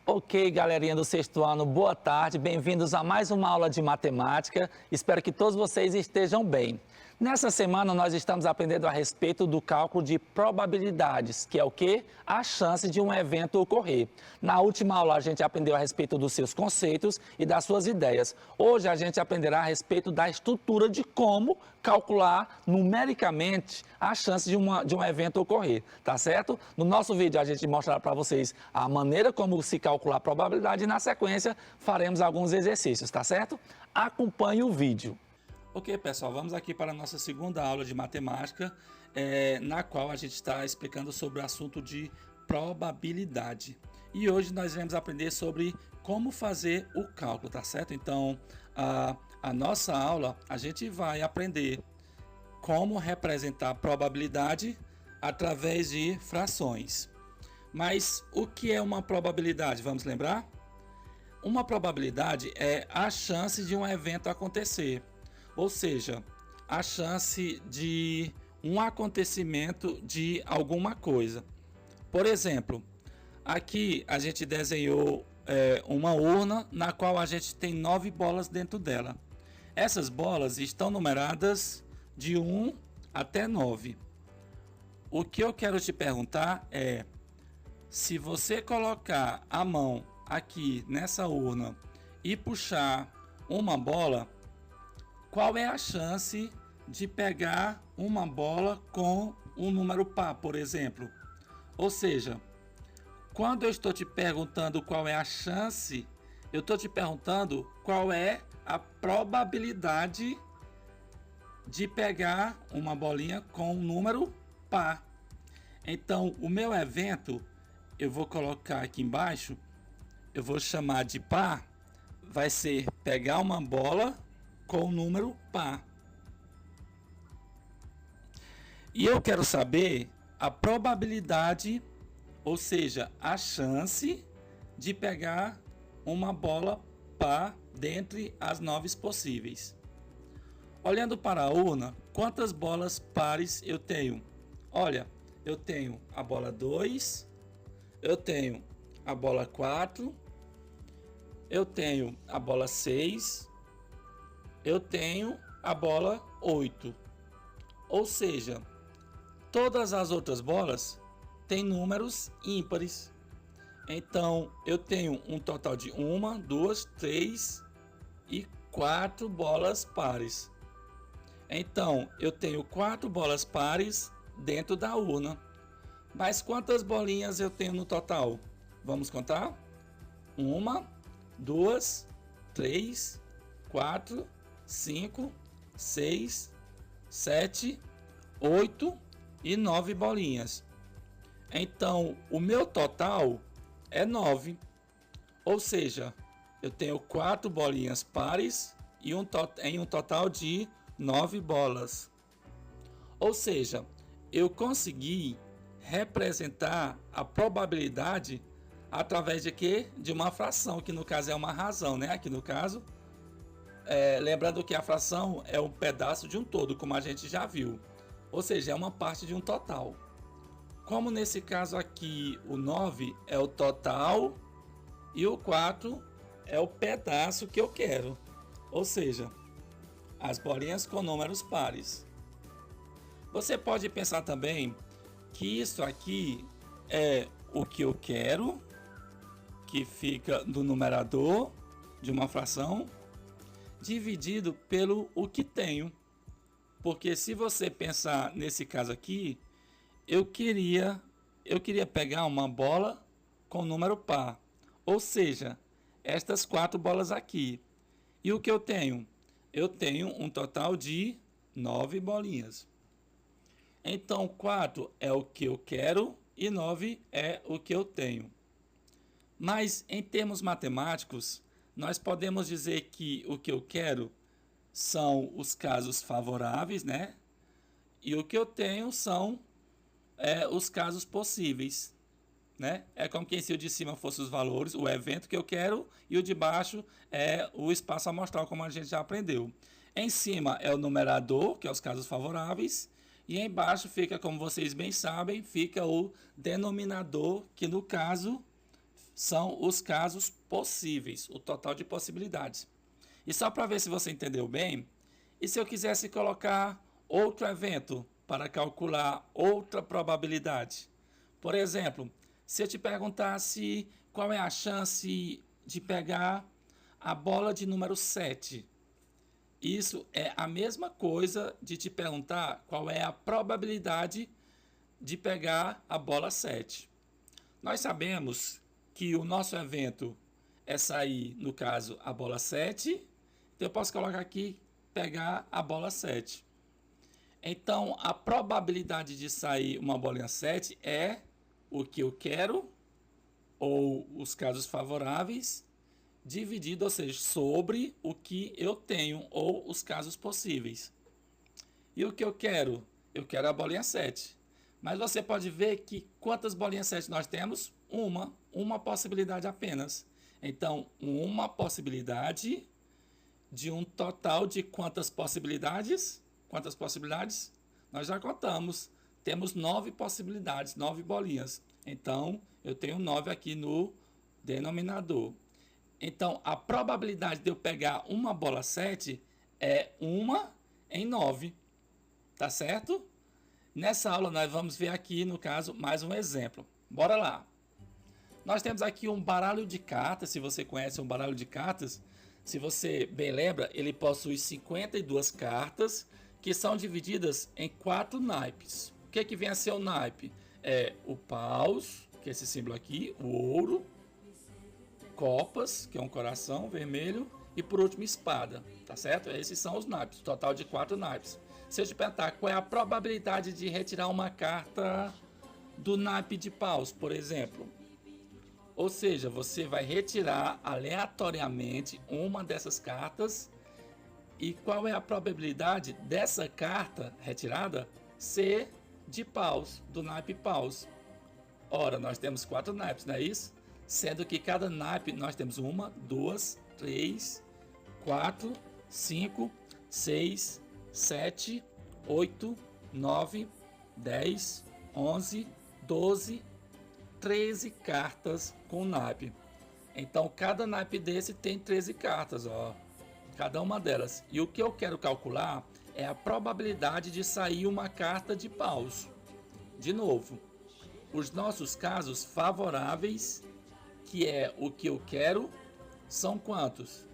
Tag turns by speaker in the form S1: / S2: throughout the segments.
S1: Ok, galerinha do sexto ano, boa tarde, bem-vindos a mais uma aula de matemática. Espero que todos vocês estejam bem. Nessa semana nós estamos aprendendo a respeito do cálculo de probabilidades, que é o quê? A chance de um evento ocorrer. Na última aula a gente aprendeu a respeito dos seus conceitos e das suas ideias. Hoje a gente aprenderá a respeito da estrutura de como calcular numericamente a chance de um evento ocorrer, tá certo? No nosso vídeo a gente mostrará para vocês a maneira como se calcular a probabilidade e na sequência faremos alguns exercícios, tá certo? Acompanhe o vídeo. Ok, pessoal, vamos aqui para a nossa segunda aula de matemática, na qual a gente está explicando sobre o assunto de probabilidade. E hoje nós vamos aprender sobre como fazer o cálculo, tá certo? Então, a nossa aula, a gente vai aprender como representar a probabilidade através de frações. Mas o que é uma probabilidade? Vamos lembrar? Uma probabilidade é a chance de um evento acontecer. Ou seja, a chance de um acontecimento de alguma coisa. Por exemplo, aqui a gente desenhou uma urna na qual a gente tem 9 bolas dentro dela. Essas bolas estão numeradas de 1 até 9. O que eu quero te perguntar é, se você colocar a mão aqui nessa urna e puxar uma bola, qual é a chance de pegar uma bola com um número par, por exemplo? Ou seja, quando eu estou te perguntando qual é a chance, eu estou te perguntando qual é a probabilidade de pegar uma bolinha com um número par. Então, o meu evento, eu vou colocar aqui embaixo, eu vou chamar de par, vai ser pegar uma bola com o número par. E eu quero saber a probabilidade, ou seja, a chance de pegar uma bola par dentre as 9 possíveis. Olhando para a urna, quantas bolas pares eu tenho? Olha, eu tenho a bola 2, eu tenho a bola 4, eu tenho a bola 6, eu tenho a bola 8. Ou seja, todas as outras bolas têm números ímpares. Então, eu tenho um total de 1, 2, 3 e 4 bolas pares. Então, eu tenho 4 bolas pares dentro da urna. Mas quantas bolinhas eu tenho no total? Vamos contar? 1, 2, 3, 4, 5, 6, 7, 8 e 9 bolinhas. Então, o meu total é 9. Ou seja, eu tenho 4 bolinhas pares e em um total de 9 bolas. Ou seja, eu consegui representar a probabilidade através de quê? De uma fração, que no caso é uma razão, né? Aqui no caso, lembrando que a fração é um pedaço de um todo, como a gente já viu. Ou seja, é uma parte de um total. Como nesse caso aqui, o 9 é o total e o 4 é o pedaço que eu quero. Ou seja, as bolinhas com números pares. Você pode pensar também que isso aqui é o que eu quero, que fica no numerador de uma fração, dividido pelo o que tenho. Porque se você pensar nesse caso aqui, eu queria pegar uma bola com número par. Ou seja, estas 4 bolas aqui. E o que eu tenho? Eu tenho um total de 9 bolinhas. Então, 4 é o que eu quero e 9 é o que eu tenho. Mas, em termos matemáticos, nós podemos dizer que o que eu quero são os casos favoráveis, né? E o que eu tenho são os casos possíveis, né? É como que se o de cima fosse os valores, o evento que eu quero, e o de baixo é o espaço amostral, como a gente já aprendeu. Em cima é o numerador, que é os casos favoráveis, e embaixo fica, como vocês bem sabem, fica o denominador, que no caso são os casos possíveis, o total de possibilidades. E só para ver se você entendeu bem, e se eu quisesse colocar outro evento para calcular outra probabilidade? Por exemplo, se eu te perguntasse qual é a chance de pegar a bola de número 7, isso é a mesma coisa de te perguntar qual é a probabilidade de pegar a bola 7. Nós sabemos que o nosso evento é sair, no caso, a bola 7. Então eu posso colocar aqui, pegar a bola 7. Então a probabilidade de sair uma bolinha 7 é o que eu quero, ou os casos favoráveis, dividido, ou seja, sobre o que eu tenho, ou os casos possíveis. E o que eu quero? Eu quero a bolinha 7. Mas você pode ver que quantas bolinhas 7 nós temos? Uma possibilidade apenas. Então, uma possibilidade de um total de quantas possibilidades? Quantas possibilidades? Nós já contamos. Temos 9 possibilidades, 9 bolinhas. Então, eu tenho 9 aqui no denominador. Então, a probabilidade de eu pegar uma bola 7 é 1 em 9. Tá certo? Nessa aula nós vamos ver aqui, no caso, mais um exemplo. Bora lá. Nós temos aqui um baralho de cartas. Se você conhece um baralho de cartas, se você bem lembra, ele possui 52 cartas que são divididas em 4 naipes. O que vem a ser o naipe? É o paus, que é esse símbolo aqui, o ouro, copas, que é um coração vermelho, e por último espada, tá certo? Esses são os naipes, total de 4 naipes. Se eu te perguntar qual é a probabilidade de retirar uma carta do naipe de paus, por exemplo. Ou seja, você vai retirar aleatoriamente uma dessas cartas. E qual é a probabilidade dessa carta retirada ser de paus, do naipe paus? Ora, nós temos 4 naipes, não é isso? Sendo que cada naipe nós temos 1, 2, 3, 4, 5, 6, 7, 8, 9, 10, 11, 12, 13 cartas com naipe. Então cada naipe desse tem 13 cartas, ó, cada uma delas. E o que eu quero calcular é a probabilidade de sair uma carta de paus. De novo, os nossos casos favoráveis, que é o que eu quero, são quantos?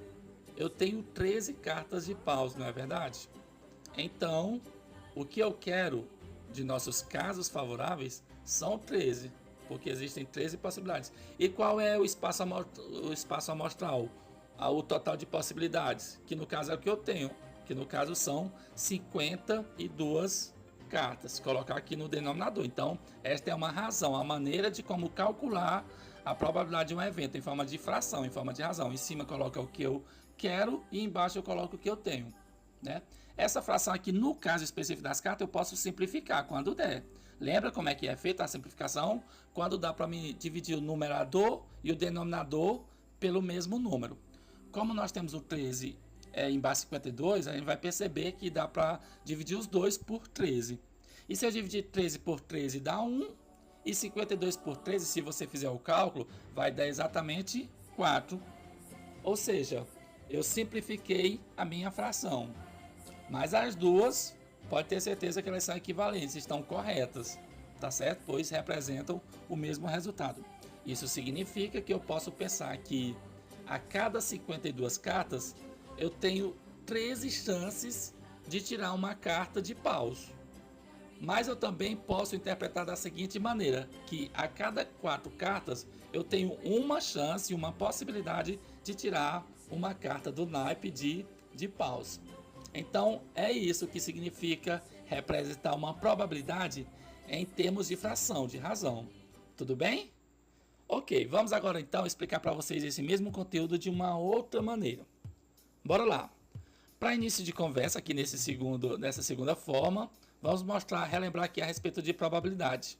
S1: Eu tenho 13 cartas de paus, não é verdade? Então, o que eu quero de nossos casos favoráveis são 13, porque existem 13 possibilidades. E qual é o espaço amostral? O total de possibilidades, que no caso é o que eu tenho, que no caso são 52 cartas. Colocar aqui no denominador. Então, esta é uma razão, a maneira de como calcular a probabilidade de um evento em forma de fração, em forma de razão. Em cima coloca o que eu quero e embaixo eu coloco o que eu tenho, né? Essa fração aqui, no caso específico das cartas, eu posso simplificar quando der. Lembra como é que é feita a simplificação? Quando dá para me dividir o numerador e o denominador pelo mesmo número. Como nós temos o 13 em base 52, a gente vai perceber que dá para dividir os dois por 13. E se eu dividir 13 por 13 dá 1, e 52 por 13, se você fizer o cálculo, vai dar exatamente 4. Ou seja, eu simplifiquei a minha fração. Mas as duas, pode ter certeza que elas são equivalentes, estão corretas, tá certo? Pois representam o mesmo resultado. Isso significa que eu posso pensar que a cada 52 cartas, eu tenho 13 chances de tirar uma carta de paus. Mas eu também posso interpretar da seguinte maneira, que a cada 4 cartas, eu tenho uma chance, uma possibilidade de tirar uma carta do naipe de paus. Então, é isso que significa representar uma probabilidade em termos de fração, de razão. Tudo bem? Ok, vamos agora então explicar para vocês esse mesmo conteúdo de uma outra maneira. Bora lá! Para início de conversa aqui nessa segunda forma, vamos relembrar aqui a respeito de probabilidade.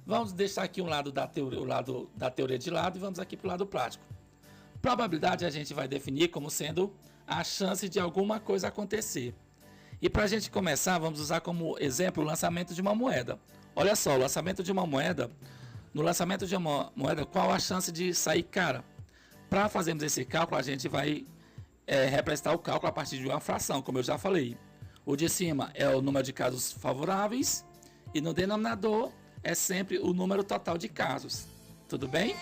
S1: Vamos deixar aqui o lado da teoria de lado e vamos aqui para o lado prático. Probabilidade a gente vai definir como sendo a chance de alguma coisa acontecer. E para a gente começar, vamos usar como exemplo o lançamento de uma moeda. Olha só, o lançamento de uma moeda, no lançamento de uma moeda, qual a chance de sair cara? Para fazermos esse cálculo, a gente vai representar o cálculo a partir de uma fração, como eu já falei. O de cima é o número de casos favoráveis e no denominador é sempre o número total de casos. Tudo bem?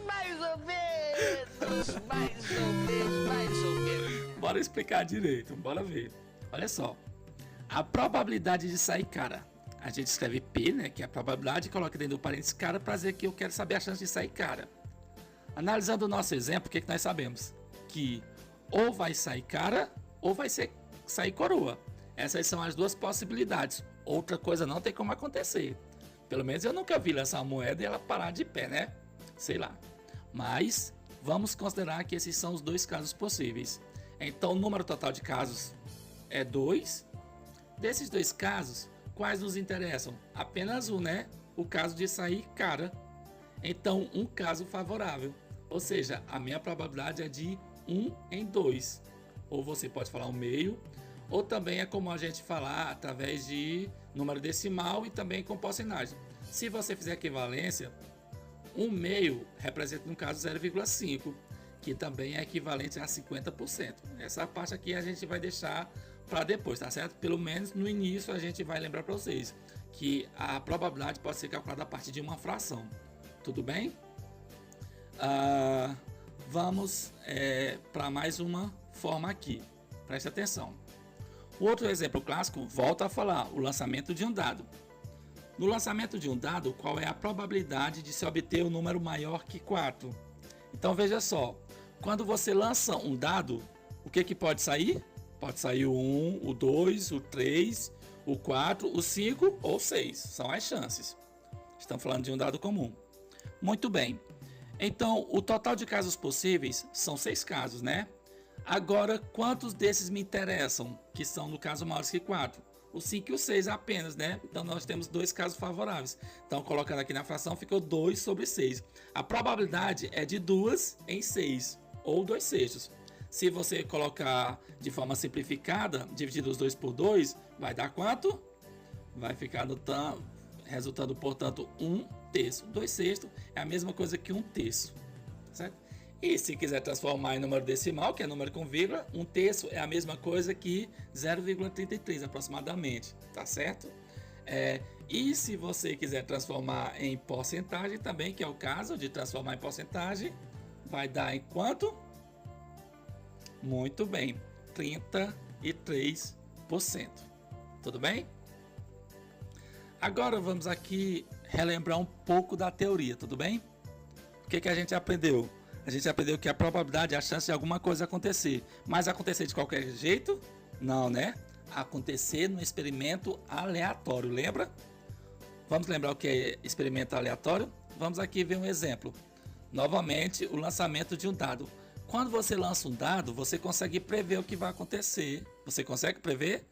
S2: Mais ou menos, mais ou menos.
S1: Bora explicar direito, bora ver. Olha só, a probabilidade de sair cara. A gente escreve P, né, que é a probabilidade, e coloca dentro do parênteses cara para dizer que eu quero saber a chance de sair cara. Analisando o nosso exemplo, o que nós sabemos? Que ou vai sair cara ou vai sair coroa. Essas são as duas possibilidades. Outra coisa não tem como acontecer. Pelo menos eu nunca vi lançar uma moeda e ela parar de pé, né? Sei lá. Mas vamos considerar que esses são os dois casos possíveis. Então o número total de casos é 2. Desses dois casos, quais nos interessam? Apenas um, né? O caso de sair cara. Então um caso favorável. Ou seja, a minha probabilidade é de 1 em 2. Ou você pode falar 1/2. Ou também é como a gente falar através de número decimal e também com porcentagem. Se você fizer equivalência, 1/2 representa no caso 0,5, que também é equivalente a 50%. Essa parte aqui a gente vai deixar para depois, tá certo? Pelo menos no início a gente vai lembrar para vocês que a probabilidade pode ser calculada a partir de uma fração. Tudo bem? Vamos para mais uma forma aqui. Preste atenção. O outro exemplo clássico, volta a falar, o lançamento de um dado. No lançamento de um dado, qual é a probabilidade de se obter um número maior que 4? Então veja só, quando você lança um dado, o que pode sair? Pode sair o 1, o 2, o 3, o 4, o 5 ou 6. São as chances. Estamos falando de um dado comum. Muito bem. Então, o total de casos possíveis são 6 casos, né? Agora, quantos desses me interessam? Que são, no caso, maiores que 4? O 5 e o 6 apenas, né? Então, nós temos 2 casos favoráveis. Então, colocando aqui na fração, ficou 2 sobre 6. A probabilidade é de 2 em 6, ou 2/6. Se você colocar de forma simplificada, dividido os 2 por 2, vai dar quanto? Vai ficar resultando, portanto, 1/3. 2/6 é a mesma coisa que 1/3, certo? E se quiser transformar em número decimal, que é número com vírgula, 1/3 é a mesma coisa que 0,33 aproximadamente, tá certo? E se você quiser transformar em porcentagem também, que é o caso de transformar em porcentagem, vai dar em quanto? Muito bem, 33%. Tudo bem? Agora vamos aqui relembrar um pouco da teoria, tudo bem? O que a gente aprendeu? A gente aprendeu que a probabilidade é a chance de alguma coisa acontecer. Mas acontecer de qualquer jeito? Não, né? Acontecer no experimento aleatório, lembra? Vamos lembrar o que é experimento aleatório? Vamos aqui ver um exemplo. Novamente, o lançamento de um dado. Quando você lança um dado, você consegue prever o que vai acontecer. Você consegue prever?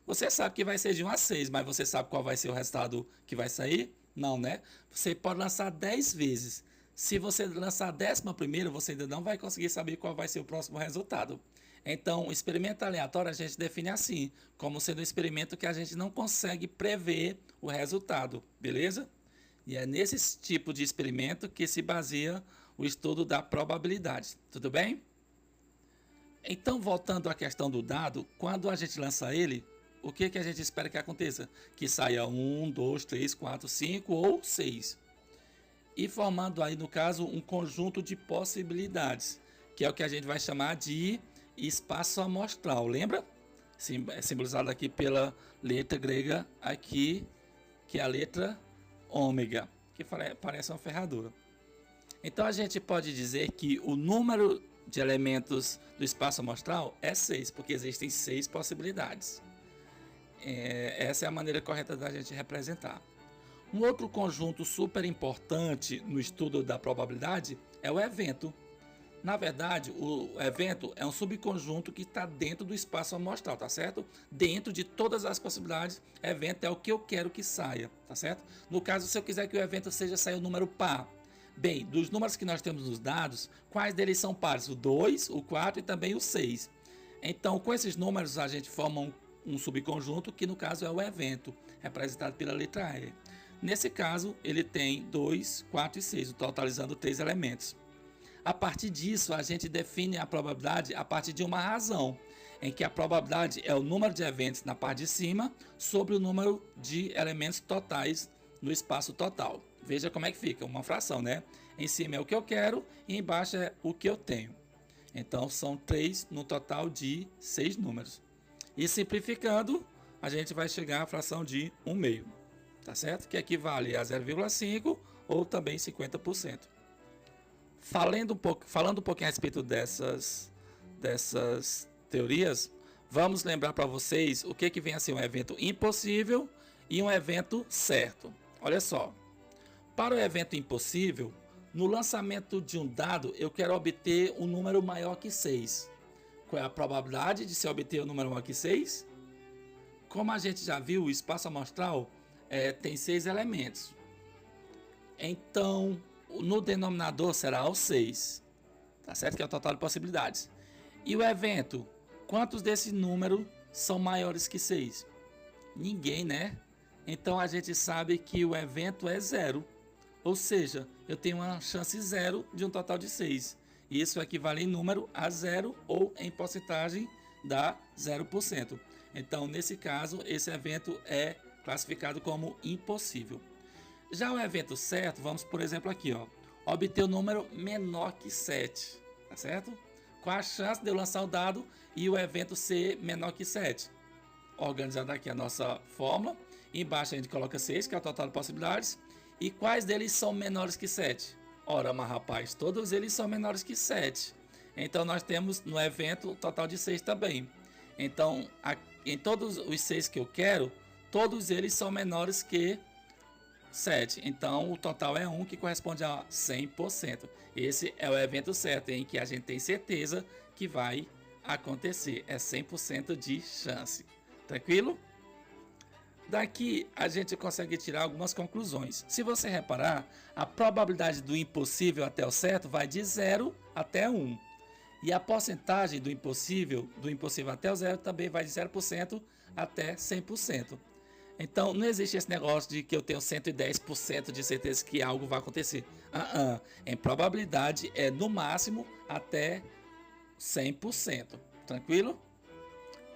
S1: Você sabe que vai ser de 1 a 6, mas você sabe qual vai ser o resultado que vai sair? Não, né? Você pode lançar 10 vezes. Se você lançar a 11ª, você ainda não vai conseguir saber qual vai ser o próximo resultado. Então, o experimento aleatório a gente define assim, como sendo um experimento que a gente não consegue prever o resultado, beleza? E é nesse tipo de experimento que se baseia o estudo da probabilidade, tudo bem? Então, voltando à questão do dado, quando a gente lança ele, o que a gente espera que aconteça? Que saia 1, 2, 3, 4, 5 ou 6. E formando aí, no caso, um conjunto de possibilidades, que é o que a gente vai chamar de espaço amostral, lembra? É simbolizado aqui pela letra grega aqui, que é a letra ômega, que parece uma ferradura. Então a gente pode dizer que o número de elementos do espaço amostral é 6, porque existem 6 possibilidades. Essa é a maneira correta da gente representar. Um outro conjunto super importante no estudo da probabilidade é o evento. Na verdade, o evento é um subconjunto que está dentro do espaço amostral, tá certo? Dentro de todas as possibilidades, evento é o que eu quero que saia, tá certo? No caso, se eu quiser que o evento saia o número par, bem, dos números que nós temos nos dados, quais deles são pares? O 2, o 4 e também o 6. Então, com esses números, a gente forma um subconjunto, que no caso é o evento, representado pela letra E. Nesse caso, ele tem 2, 4 e 6, totalizando 3 elementos. A partir disso, a gente define a probabilidade a partir de uma razão, em que a probabilidade é o número de eventos na parte de cima sobre o número de elementos totais no espaço total. Veja como é que fica, uma fração, né? Em cima é o que eu quero e embaixo é o que eu tenho. Então, são 3 no total de 6 números. E simplificando, a gente vai chegar à fração de 1/2, tá certo? Que equivale a 0,5 ou também 50%. Falando um pouquinho a respeito dessas teorias, vamos lembrar para vocês o que vem a ser um evento impossível e um evento certo. Olha só, para o evento impossível, no lançamento de um dado, eu quero obter um número maior que 6. Qual é a probabilidade de se obter um número maior que 6? Como a gente já viu, o espaço amostral tem 6 elementos. Então, no denominador será o 6, tá certo? Que é o total de possibilidades. E o evento, quantos desses números são maiores que 6? Ninguém, né? Então a gente sabe que o evento é 0. Ou seja, eu tenho uma chance 0 de um total de 6. Isso equivale em número a 0 ou em porcentagem dá 0%. Então, nesse caso, esse evento é classificado como impossível. Já o evento certo, vamos por exemplo aqui, ó, obter o número menor que 7, tá certo? Qual a chance de eu lançar o dado e o evento ser menor que 7? Organizando aqui a nossa fórmula, embaixo a gente coloca 6, que é o total de possibilidades, e quais deles são menores que 7? Ora, mas rapaz, todos eles são menores que 7. Então nós temos no evento o total de 6 também. Então, em todos os 6 que eu quero, todos eles são menores que 7. Então, o total é 1, que corresponde a 100%. Esse é o evento certo, em que a gente tem certeza que vai acontecer. É 100% de chance. Tranquilo? Daqui a gente consegue tirar algumas conclusões. Se você reparar, a probabilidade do impossível até o certo vai de 0 até 1. E a porcentagem do impossível até o 0 também vai de 0% até 100%. Então, não existe esse negócio de que eu tenho 110% de certeza que algo vai acontecer. Em probabilidade é no máximo até 100%. Tranquilo?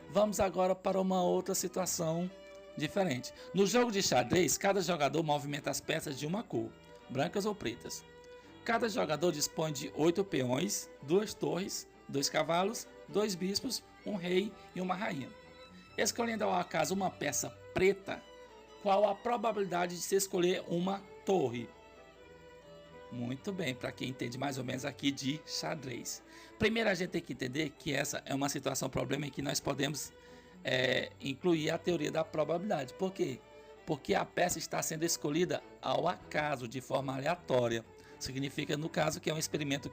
S1: Vamos agora para uma outra situação diferente. No jogo de xadrez, cada jogador movimenta as peças de uma cor, brancas ou pretas. Cada jogador dispõe de 8 peões, 2 torres, 2 cavalos, 2 bispos, um rei e uma rainha. Escolhendo ao acaso uma peça preta, qual a probabilidade de se escolher uma torre? Muito bem, para quem entende mais ou menos aqui de xadrez. Primeiro a gente tem que entender que essa é uma situação, problema em que nós podemos incluir a teoria da probabilidade. Por quê? Porque a peça está sendo escolhida ao acaso, de forma aleatória. Significa, no caso, que é um experimento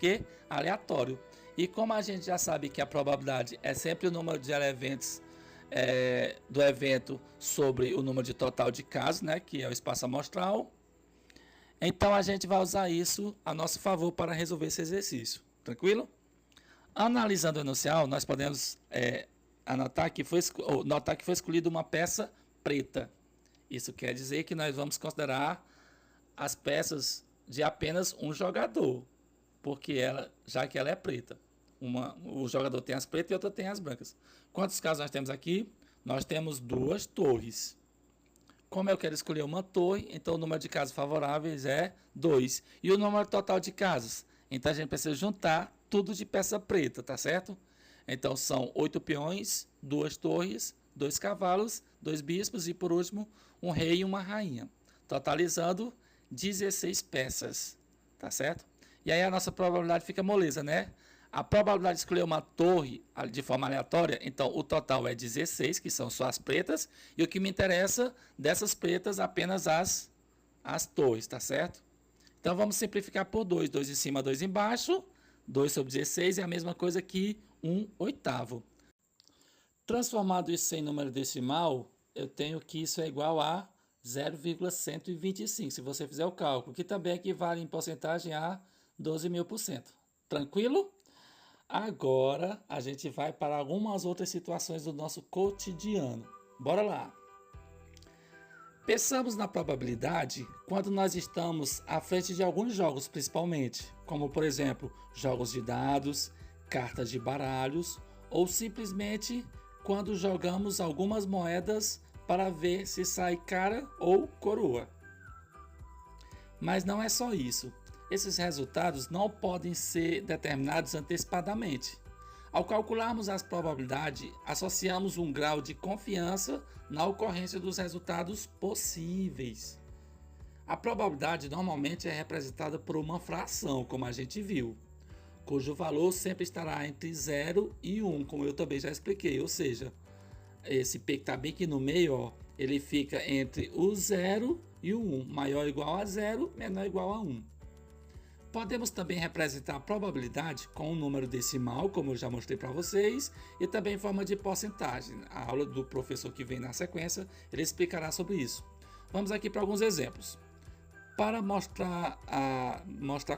S1: aleatório. E como a gente já sabe que a probabilidade é sempre o número de eventos do evento sobre o número de total de casos, né, que é o espaço amostral. Então a gente vai usar isso a nosso favor para resolver esse exercício. Tranquilo? Analisando o enuncial, nós podemos notar que foi escolhida uma peça preta. Isso quer dizer que nós vamos considerar as peças de apenas um jogador, porque já que ela é preta. O jogador tem as pretas e outra tem as brancas. Quantos casos nós temos aqui? Nós temos 2 torres. Como eu quero escolher uma torre, então o número de casos favoráveis é 2. E o número total de casos? Então a gente precisa juntar tudo de peça preta, tá certo? Então são 8 peões, 2 torres, 2 cavalos, 2 bispos e por último um rei e uma rainha. Totalizando 16 peças, tá certo? E aí a nossa probabilidade fica moleza, né? A probabilidade de escolher uma torre de forma aleatória, então o total é 16, que são só as pretas, e o que me interessa dessas pretas apenas as torres, tá certo? Então vamos simplificar por 2, 2 em cima, 2 embaixo, 2 sobre 16 é a mesma coisa que 1/8. Transformado isso em número decimal, eu tenho que isso é igual a 0,125, se você fizer o cálculo, que também equivale em porcentagem a 12.000%. Tranquilo? Agora a gente vai para algumas outras situações do nosso cotidiano. Bora lá! Pensamos na probabilidade quando nós estamos à frente de alguns jogos, principalmente, como por exemplo, jogos de dados, cartas de baralhos, ou simplesmente quando jogamos algumas moedas para ver se sai cara ou coroa. Mas não é só isso. Esses resultados não podem ser determinados antecipadamente. Ao calcularmos as probabilidades, associamos um grau de confiança na ocorrência dos resultados possíveis. A probabilidade normalmente é representada por uma fração, como a gente viu, cujo valor sempre estará entre 0 e 1, como eu também já expliquei. Ou seja, esse P que está bem aqui no meio, ó, ele fica entre o 0 e o 1, maior ou igual a 0, menor ou igual a 1. Podemos também representar a probabilidade com um número decimal, como eu já mostrei para vocês, e também em forma de porcentagem. A aula do professor que vem na sequência, ele explicará sobre isso. Vamos aqui para alguns exemplos. Para mostrar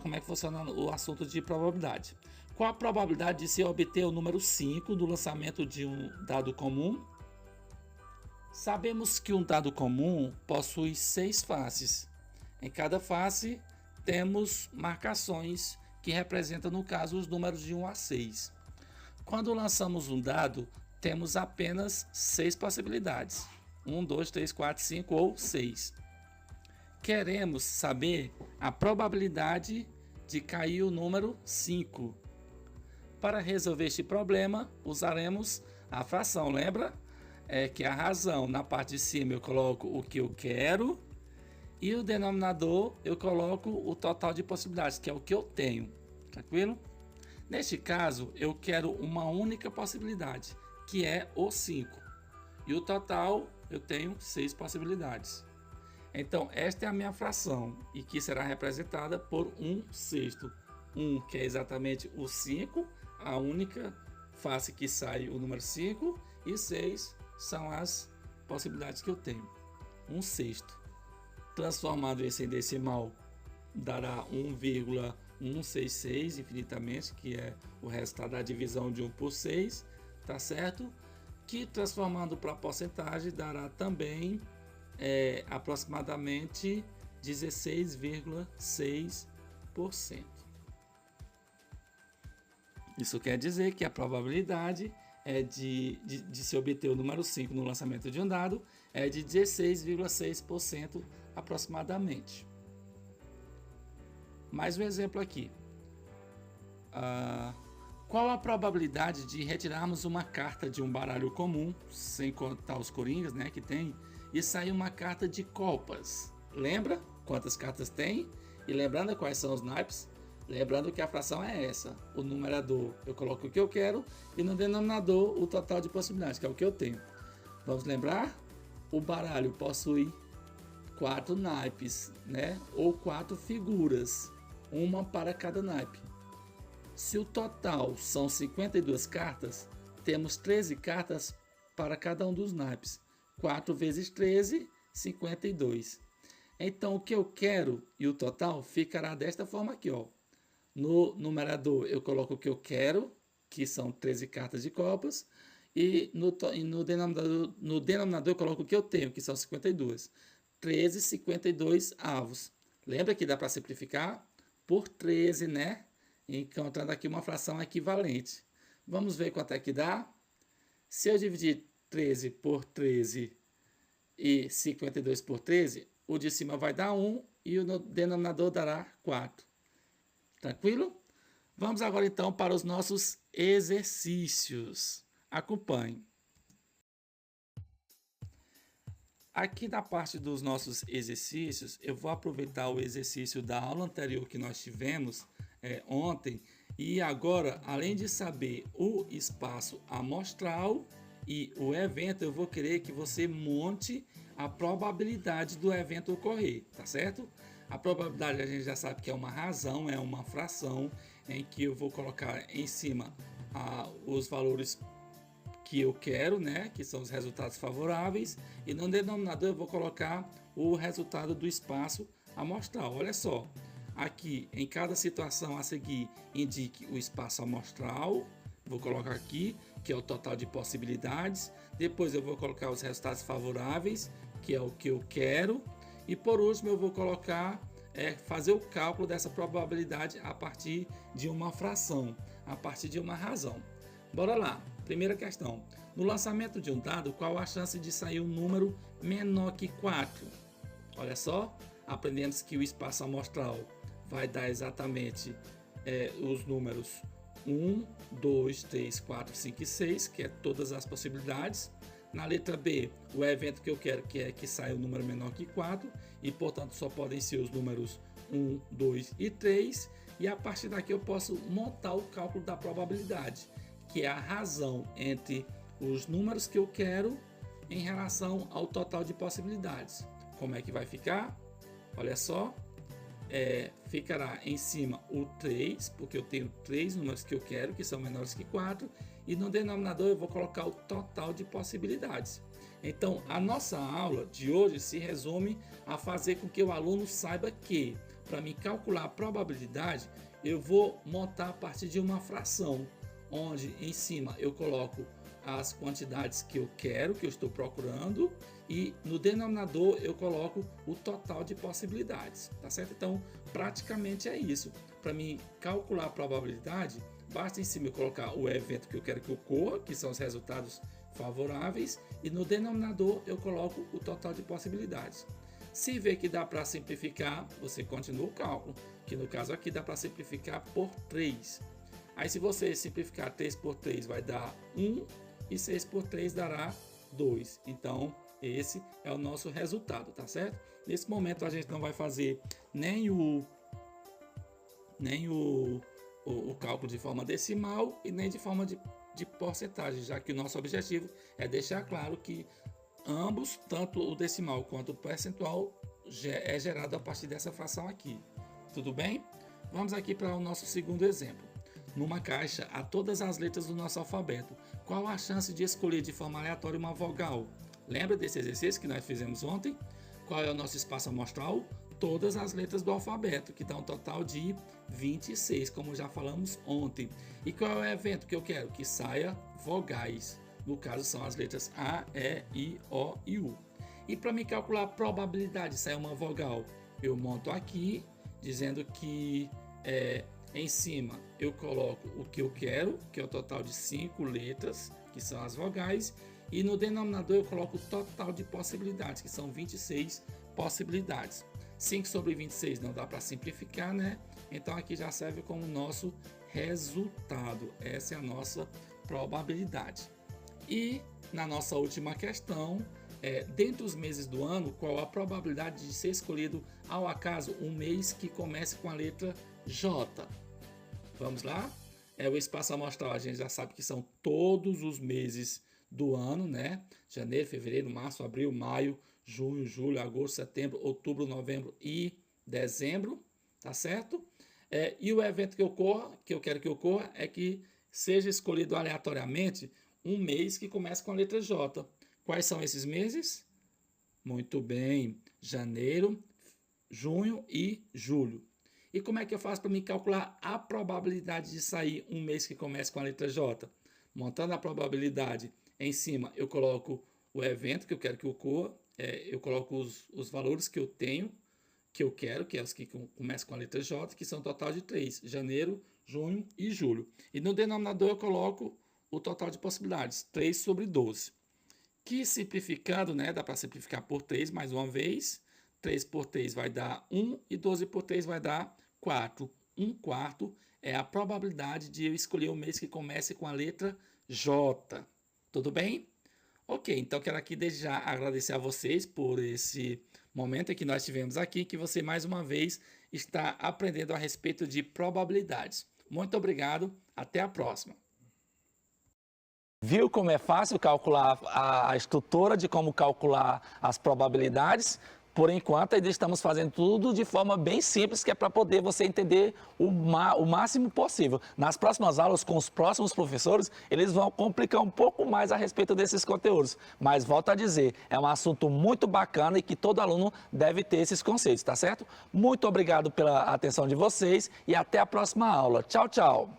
S1: como é que funciona o assunto de probabilidade. Qual a probabilidade de se obter o número 5 do lançamento de um dado comum? Sabemos que um dado comum possui 6 faces. Em cada face, temos marcações que representam, no caso, os números de 1 a 6. Quando lançamos um dado, temos apenas 6 possibilidades. 1, 2, 3, 4, 5 ou 6. Queremos saber a probabilidade de cair o número 5. Para resolver este problema, usaremos a fração, lembra? Que é a razão. Na parte de cima eu coloco o que eu quero e o denominador eu coloco o total de possibilidades, que é o que eu tenho. Tranquilo? Neste caso, eu quero uma única possibilidade, que é o 5. E o total eu tenho 6 possibilidades. Então, esta é a minha fração e que será representada por 1/6. 1, que é exatamente o 5, a única face que sai o número 5, e 6 são as possibilidades que eu tenho. 1/6. Transformado isso em decimal, dará 1,166 infinitamente, que é o resultado da divisão de 1 por 6, tá certo? Que transformando para porcentagem dará também aproximadamente 16,6%. Isso quer dizer que a probabilidade de se obter o número 5 no lançamento de um dado é de 16,6% aproximadamente. Mais um exemplo aqui. Qual a probabilidade de retirarmos uma carta de um baralho comum, sem contar os coringas, né, que tem, e sair uma carta de copas? Lembra quantas cartas tem? E lembrando quais são os naipes? Lembrando que a fração é essa. O numerador eu coloco o que eu quero e no denominador o total de possibilidades, que é o que eu tenho. Vamos lembrar? O baralho possui 4 naipes, né? Ou 4 figuras, uma para cada naipe. Se o total são 52 cartas, temos 13 cartas para cada um dos naipes. 4 vezes 13, 52. Então o que eu quero e o total ficará desta forma aqui, ó. No numerador eu coloco o que eu quero, que são 13 cartas de copas, e no denominador eu coloco o que eu tenho, que são 52. 13, 52 avos. Lembra que dá para simplificar por 13, né? Encontrando aqui uma fração equivalente. Vamos ver quanto é que dá? Se eu dividir 13 por 13 e 52 por 13, o de cima vai dar 1 e o denominador dará 4. Tranquilo? Vamos agora então para os nossos exercícios. Acompanhe. Aqui na parte dos nossos exercícios, eu vou aproveitar o exercício da aula anterior que nós tivemos ontem, e agora, além de saber o espaço amostral e o evento, eu vou querer que você monte a probabilidade do evento ocorrer, tá certo? A probabilidade a gente já sabe que é uma razão, é uma fração em que eu vou colocar em cima os valores que eu quero, né, que são os resultados favoráveis, e no denominador eu vou colocar o resultado do espaço amostral. Olha só, Aqui, em cada situação a seguir, indique o espaço amostral. Vou colocar aqui, que é o total de possibilidades. Depois eu vou colocar os resultados favoráveis, que é o que eu quero. E por último eu vou colocar, fazer o cálculo dessa probabilidade a partir de uma fração, a partir de uma razão. Bora lá, primeira questão. No lançamento de um dado, qual a chance de sair um número menor que 4? Olha só, aprendemos que o espaço amostral vai dar exatamente os números 1, 2, 3, 4, 5 e 6, que é todas as possibilidades. Na letra B, o evento que eu quero que saia um número menor que 4, e portanto só podem ser os números 1, 2 e 3. E a partir daqui eu posso montar o cálculo da probabilidade, que é a razão entre os números que eu quero em relação ao total de possibilidades. Como é que vai ficar? Olha só, ficará em cima o 3, porque eu tenho 3 números que eu quero, que são menores que 4, e no denominador eu vou colocar o total de possibilidades. Então, a nossa aula de hoje se resume a fazer com que o aluno saiba que, para me calcular a probabilidade, eu vou montar a partir de uma fração, onde em cima eu coloco as quantidades que eu quero, que eu estou procurando, e no denominador eu coloco o total de possibilidades, tá certo? Então, praticamente é isso. Para mim calcular a probabilidade, basta em cima eu colocar o evento que eu quero que ocorra, que são os resultados favoráveis, e no denominador eu coloco o total de possibilidades. Se vê que dá para simplificar, você continua o cálculo, que no caso aqui dá para simplificar por 3. Aí se você simplificar 3 por 3 vai dar 1, e 6 por 3 dará 2. Então, esse é o nosso resultado, tá certo? Nesse momento a gente não vai fazer nem o cálculo de forma decimal e nem de forma de porcentagem, já que o nosso objetivo é deixar claro que ambos, tanto o decimal quanto o percentual, é gerado a partir dessa fração aqui. Tudo bem? Vamos aqui para o nosso segundo exemplo. Numa caixa há todas as letras do nosso alfabeto. Qual a chance de escolher de forma aleatória uma vogal? Lembra desse exercício que nós fizemos ontem? Qual é o nosso espaço amostral? Todas as letras do alfabeto, que dá um total de 26, como já falamos ontem. E qual é o evento que eu quero? Que saia vogais. No caso são as letras A, E, I, O e U. E para me calcular a probabilidade de sair uma vogal, eu monto aqui, dizendo que em cima eu coloco o que eu quero, que é o total de 5 letras, que são as vogais, e no denominador eu coloco o total de possibilidades, que são 26 possibilidades. 5 sobre 26 não dá para simplificar, né? Então aqui já serve como nosso resultado. Essa é a nossa probabilidade. E na nossa última questão, dentre os meses do ano, qual a probabilidade de ser escolhido ao acaso um mês que comece com a letra J? Vamos lá? O espaço amostral a gente já sabe que são todos os meses do ano, né? Janeiro, fevereiro, março, abril, maio, junho, julho, agosto, setembro, outubro, novembro e dezembro, tá certo? E o evento que eu quero que ocorra é que seja escolhido aleatoriamente um mês que comece com a letra J. Quais são esses meses? Muito bem, janeiro, junho e julho. E como é que eu faço para me calcular a probabilidade de sair um mês que comece com a letra J? Montando a probabilidade em cima, eu coloco o evento que eu quero que ocorra, eu coloco os valores que eu tenho, que eu quero, que é os que começam com a letra J, que são um total de 3, janeiro, junho e julho. E no denominador eu coloco o total de possibilidades, 3 sobre 12. Que simplificando, né, dá para simplificar por 3 mais uma vez. 3 por 3 vai dar 1 e 12 por 3 vai dar 4. 1/4 é a probabilidade de eu escolher o mês que comece com a letra J. Tudo bem? Ok, então quero aqui desde já agradecer a vocês por esse momento que nós tivemos aqui, que você mais uma vez está aprendendo a respeito de probabilidades. Muito obrigado, até a próxima. Viu como é fácil calcular a estrutura de como calcular as probabilidades? Por enquanto, ainda estamos fazendo tudo de forma bem simples, que é para poder você entender o máximo possível. Nas próximas aulas, com os próximos professores, eles vão complicar um pouco mais a respeito desses conteúdos. Mas, volto a dizer, é um assunto muito bacana e que todo aluno deve ter esses conceitos, tá certo? Muito obrigado pela atenção de vocês e até a próxima aula. Tchau, tchau!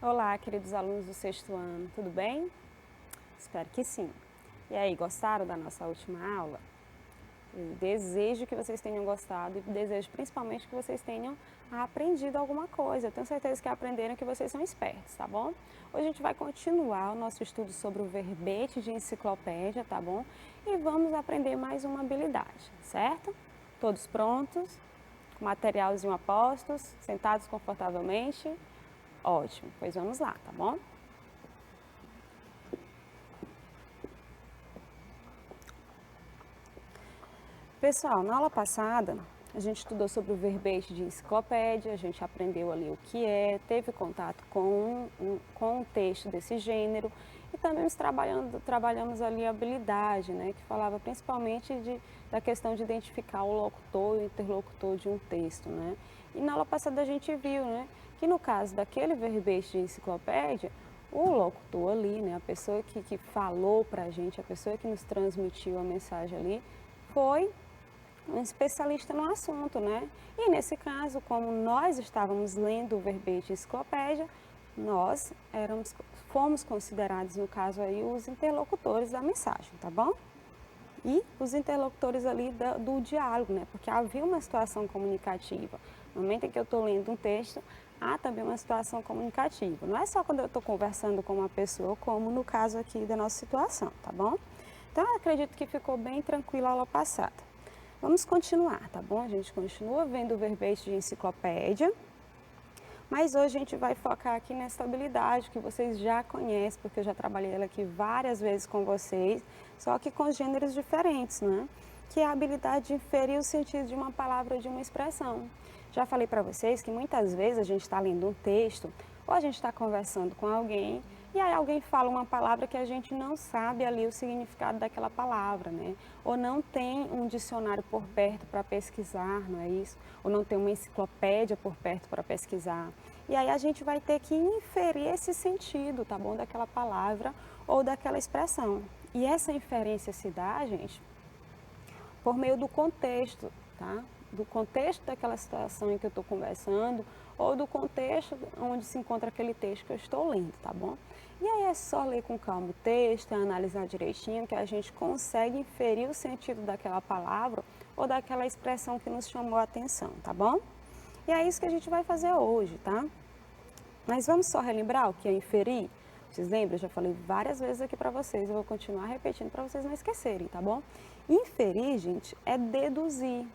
S3: Olá, queridos alunos do sexto ano, tudo bem? Espero que sim. E aí, gostaram da nossa última aula? Eu desejo que vocês tenham gostado e desejo principalmente que vocês tenham aprendido alguma coisa. Eu tenho certeza que aprenderam, que vocês são espertos, tá bom? Hoje a gente vai continuar o nosso estudo sobre o verbete de enciclopédia, tá bom? E vamos aprender mais uma habilidade, certo? Todos prontos? Com materialzinho a postos? Sentados confortavelmente? Ótimo, pois vamos lá, tá bom? Pessoal, na aula passada, a gente estudou sobre o verbete de enciclopédia, a gente aprendeu ali o que é, teve contato com um texto desse gênero e também trabalhamos ali a habilidade, né, que falava principalmente da questão de identificar o locutor e o interlocutor de um texto, né? E na aula passada a gente viu, né, que no caso daquele verbete de enciclopédia, o locutor ali, né, a pessoa que falou para a gente, a pessoa que nos transmitiu a mensagem ali, foi um especialista no assunto, né? E nesse caso, como nós estávamos lendo o verbete de enciclopédia, nós fomos considerados, no caso aí, os interlocutores da mensagem, tá bom? E os interlocutores ali do diálogo, né? Porque havia uma situação comunicativa. No momento em que eu estou lendo um texto, há também uma situação comunicativa. Não é só quando eu estou conversando com uma pessoa, como no caso aqui da nossa situação, tá bom? Então, eu acredito que ficou bem tranquila a aula passada. Vamos continuar, tá bom? A gente continua vendo o verbete de enciclopédia, mas hoje a gente vai focar aqui nessa habilidade que vocês já conhecem, porque eu já trabalhei ela aqui várias vezes com vocês, só que com gêneros diferentes, né? Que é a habilidade de inferir o sentido de uma palavra ou de uma expressão. Já falei para vocês que muitas vezes a gente está lendo um texto ou a gente está conversando com alguém e aí alguém fala uma palavra que a gente não sabe ali o significado daquela palavra, né? Ou não tem um dicionário por perto para pesquisar, não é isso? Ou não tem uma enciclopédia por perto para pesquisar. E aí a gente vai ter que inferir esse sentido, tá bom? Daquela palavra ou daquela expressão. E essa inferência se dá, gente, por meio do contexto, tá? Do contexto daquela situação em que eu estou conversando ou do contexto onde se encontra aquele texto que eu estou lendo, tá bom? E aí é só ler com calma o texto, analisar direitinho que a gente consegue inferir o sentido daquela palavra ou daquela expressão que nos chamou a atenção, tá bom? E é isso que a gente vai fazer hoje, tá? Mas vamos só relembrar o que é inferir? Vocês lembram? Eu já falei várias vezes aqui para vocês, eu vou continuar repetindo para vocês não esquecerem, tá bom? Inferir, gente, é deduzir,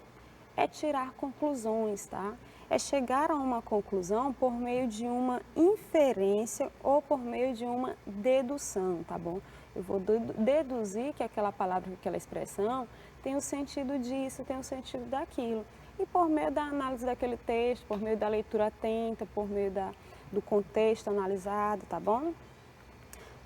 S3: é tirar conclusões, tá? É chegar a uma conclusão por meio de uma inferência ou por meio de uma dedução, tá bom? Eu vou deduzir que aquela palavra, aquela expressão tem o sentido disso, tem o sentido daquilo. E por meio da análise daquele texto, por meio da leitura atenta, por meio do contexto analisado, tá bom?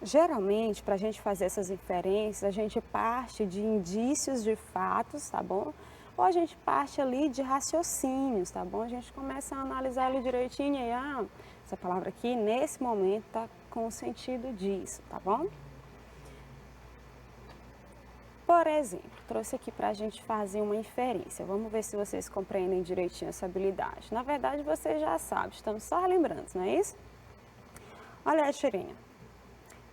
S3: Geralmente, para a gente fazer essas inferências, a gente parte de indícios de fatos, tá bom? Ou a gente parte ali de raciocínios, tá bom? A gente começa a analisar ali direitinho e, essa palavra aqui, nesse momento, tá com o sentido disso, tá bom? Por exemplo, trouxe aqui para a gente fazer uma inferência. Vamos ver se vocês compreendem direitinho essa habilidade. Na verdade, vocês já sabem, estamos só lembrando, não é isso? Olha a tirinha.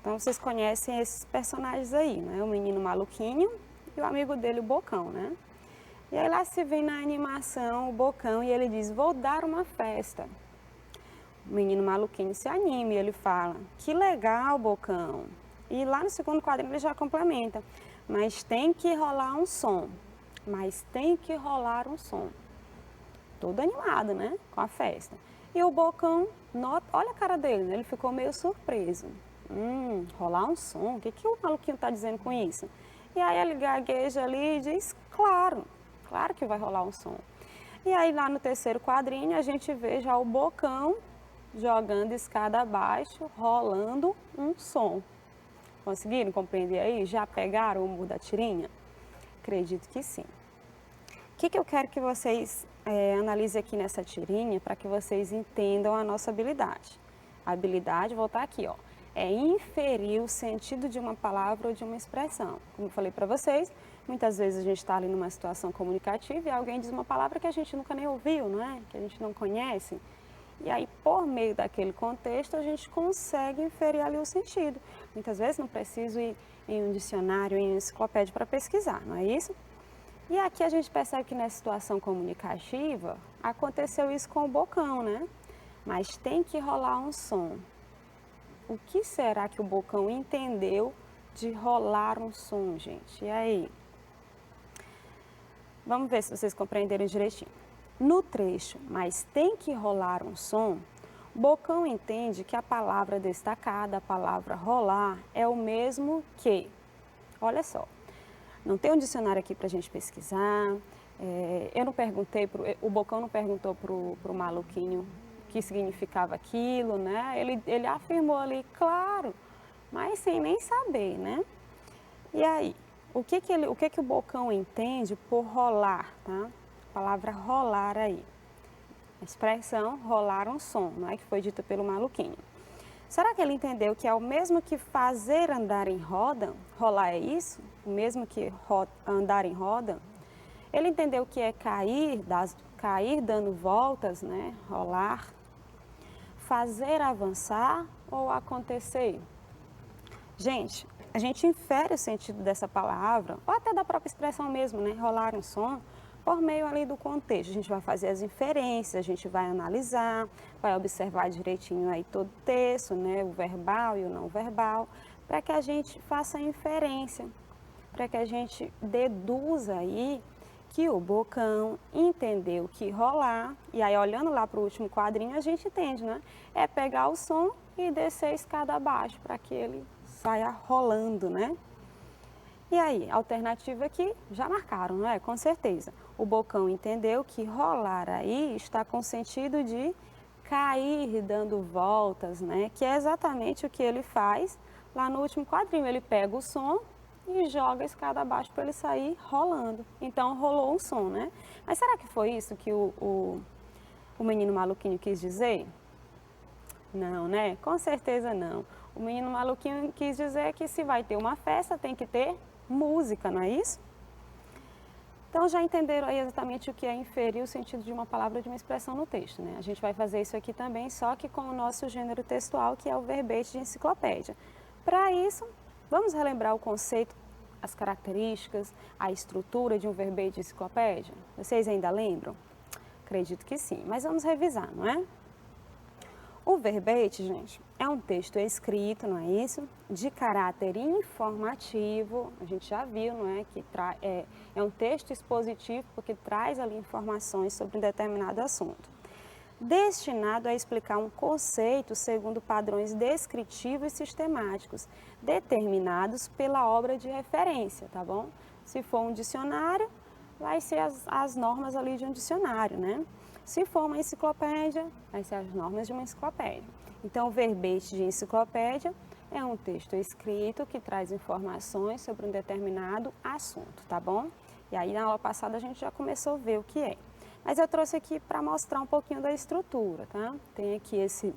S3: Então, vocês conhecem esses personagens aí, né? O menino maluquinho e o amigo dele, o Bocão, né? E aí lá se vê na animação o Bocão e ele diz, vou dar uma festa. O menino maluquinho se anima e ele fala, que legal, Bocão. E lá no segundo quadrinho ele já complementa, mas tem que rolar um som. mas tem que rolar um som. Todo animado, né? Com a festa. E o Bocão, olha a cara dele, né? Ele ficou meio surpreso. Rolar um som? O que o maluquinho tá dizendo com isso? E aí ele gagueja ali e diz, claro que vai rolar um som. E aí lá no terceiro quadrinho a gente vê já o Bocão jogando escada abaixo, rolando um som. Conseguiram compreender aí? Já pegaram o humor da tirinha? Acredito que sim. O que eu quero que vocês analisem aqui nessa tirinha para que vocês entendam a nossa habilidade? A habilidade, vou voltar aqui, ó, é inferir o sentido de uma palavra ou de uma expressão. Como eu falei para vocês, muitas vezes a gente está ali numa situação comunicativa e alguém diz uma palavra que a gente nunca nem ouviu, não é? Que a gente não conhece. E aí, por meio daquele contexto, a gente consegue inferir ali o sentido. Muitas vezes não preciso ir em um dicionário, em uma enciclopédia para pesquisar, não é isso? E aqui a gente percebe que nessa situação comunicativa, aconteceu isso com o Bocão, né? Mas tem que rolar um som. O que será que o Bocão entendeu de rolar um som, gente? E aí? Vamos ver se vocês compreenderam direitinho. No trecho, mas tem que rolar um som, Bocão entende que a palavra destacada, a palavra rolar, é o mesmo que. Olha só, não tem um dicionário aqui para a gente pesquisar, eu não perguntei, o Bocão não perguntou para o maluquinho o que significava aquilo, né? Ele afirmou ali, claro, mas sem nem saber, né? E aí, o que o Bocão entende por rolar, tá? A palavra rolar aí. A expressão rolar um som, não é? Que foi dita pelo maluquinho. Será que ele entendeu que é o mesmo que fazer andar em roda? Rolar é isso? O mesmo que andar em roda? Ele entendeu que é cair dando voltas, né? Rolar. Fazer avançar ou acontecer? Gente, a gente infere o sentido dessa palavra, ou até da própria expressão mesmo, né? Rolar um som, por meio ali do contexto. A gente vai fazer as inferências, a gente vai analisar, vai observar direitinho aí todo o texto, né? O verbal e o não verbal, para que a gente faça a inferência, para que a gente deduza aí que o Bocão entendeu que rolar, e aí olhando lá para o último quadrinho a gente entende, né? É pegar o som e descer a escada abaixo para que ele saia rolando, né? E aí, alternativa aqui, já marcaram, não é? Com certeza. O Bocão entendeu que rolar aí está com sentido de cair dando voltas, né? Que é exatamente o que ele faz lá no último quadrinho. Ele pega o som e joga a escada abaixo para ele sair rolando. Então, rolou um som, né? Mas será que foi isso que o menino maluquinho quis dizer? Não, né? Com certeza não. O menino maluquinho quis dizer que se vai ter uma festa, tem que ter música, não é isso? Então já entenderam aí exatamente o que é inferir o sentido de uma palavra ou de uma expressão no texto, né? A gente vai fazer isso aqui também, só que com o nosso gênero textual, que é o verbete de enciclopédia. Para isso, vamos relembrar o conceito, as características, a estrutura de um verbete de enciclopédia? Vocês ainda lembram? Acredito que sim, mas vamos revisar, não é? O verbete, gente, é um texto escrito, não é isso? De caráter informativo, a gente já viu, não é? Que é um texto expositivo porque traz ali informações sobre um determinado assunto. Destinado a explicar um conceito segundo padrões descritivos e sistemáticos, determinados pela obra de referência, tá bom? Se for um dicionário, vai ser as normas ali de um dicionário, né? Se for uma enciclopédia, vai ser as normas de uma enciclopédia. Então, o verbete de enciclopédia é um texto escrito que traz informações sobre um determinado assunto, tá bom? E aí, na aula passada, a gente já começou a ver o que é. Mas eu trouxe aqui para mostrar um pouquinho da estrutura, tá? Tem aqui esse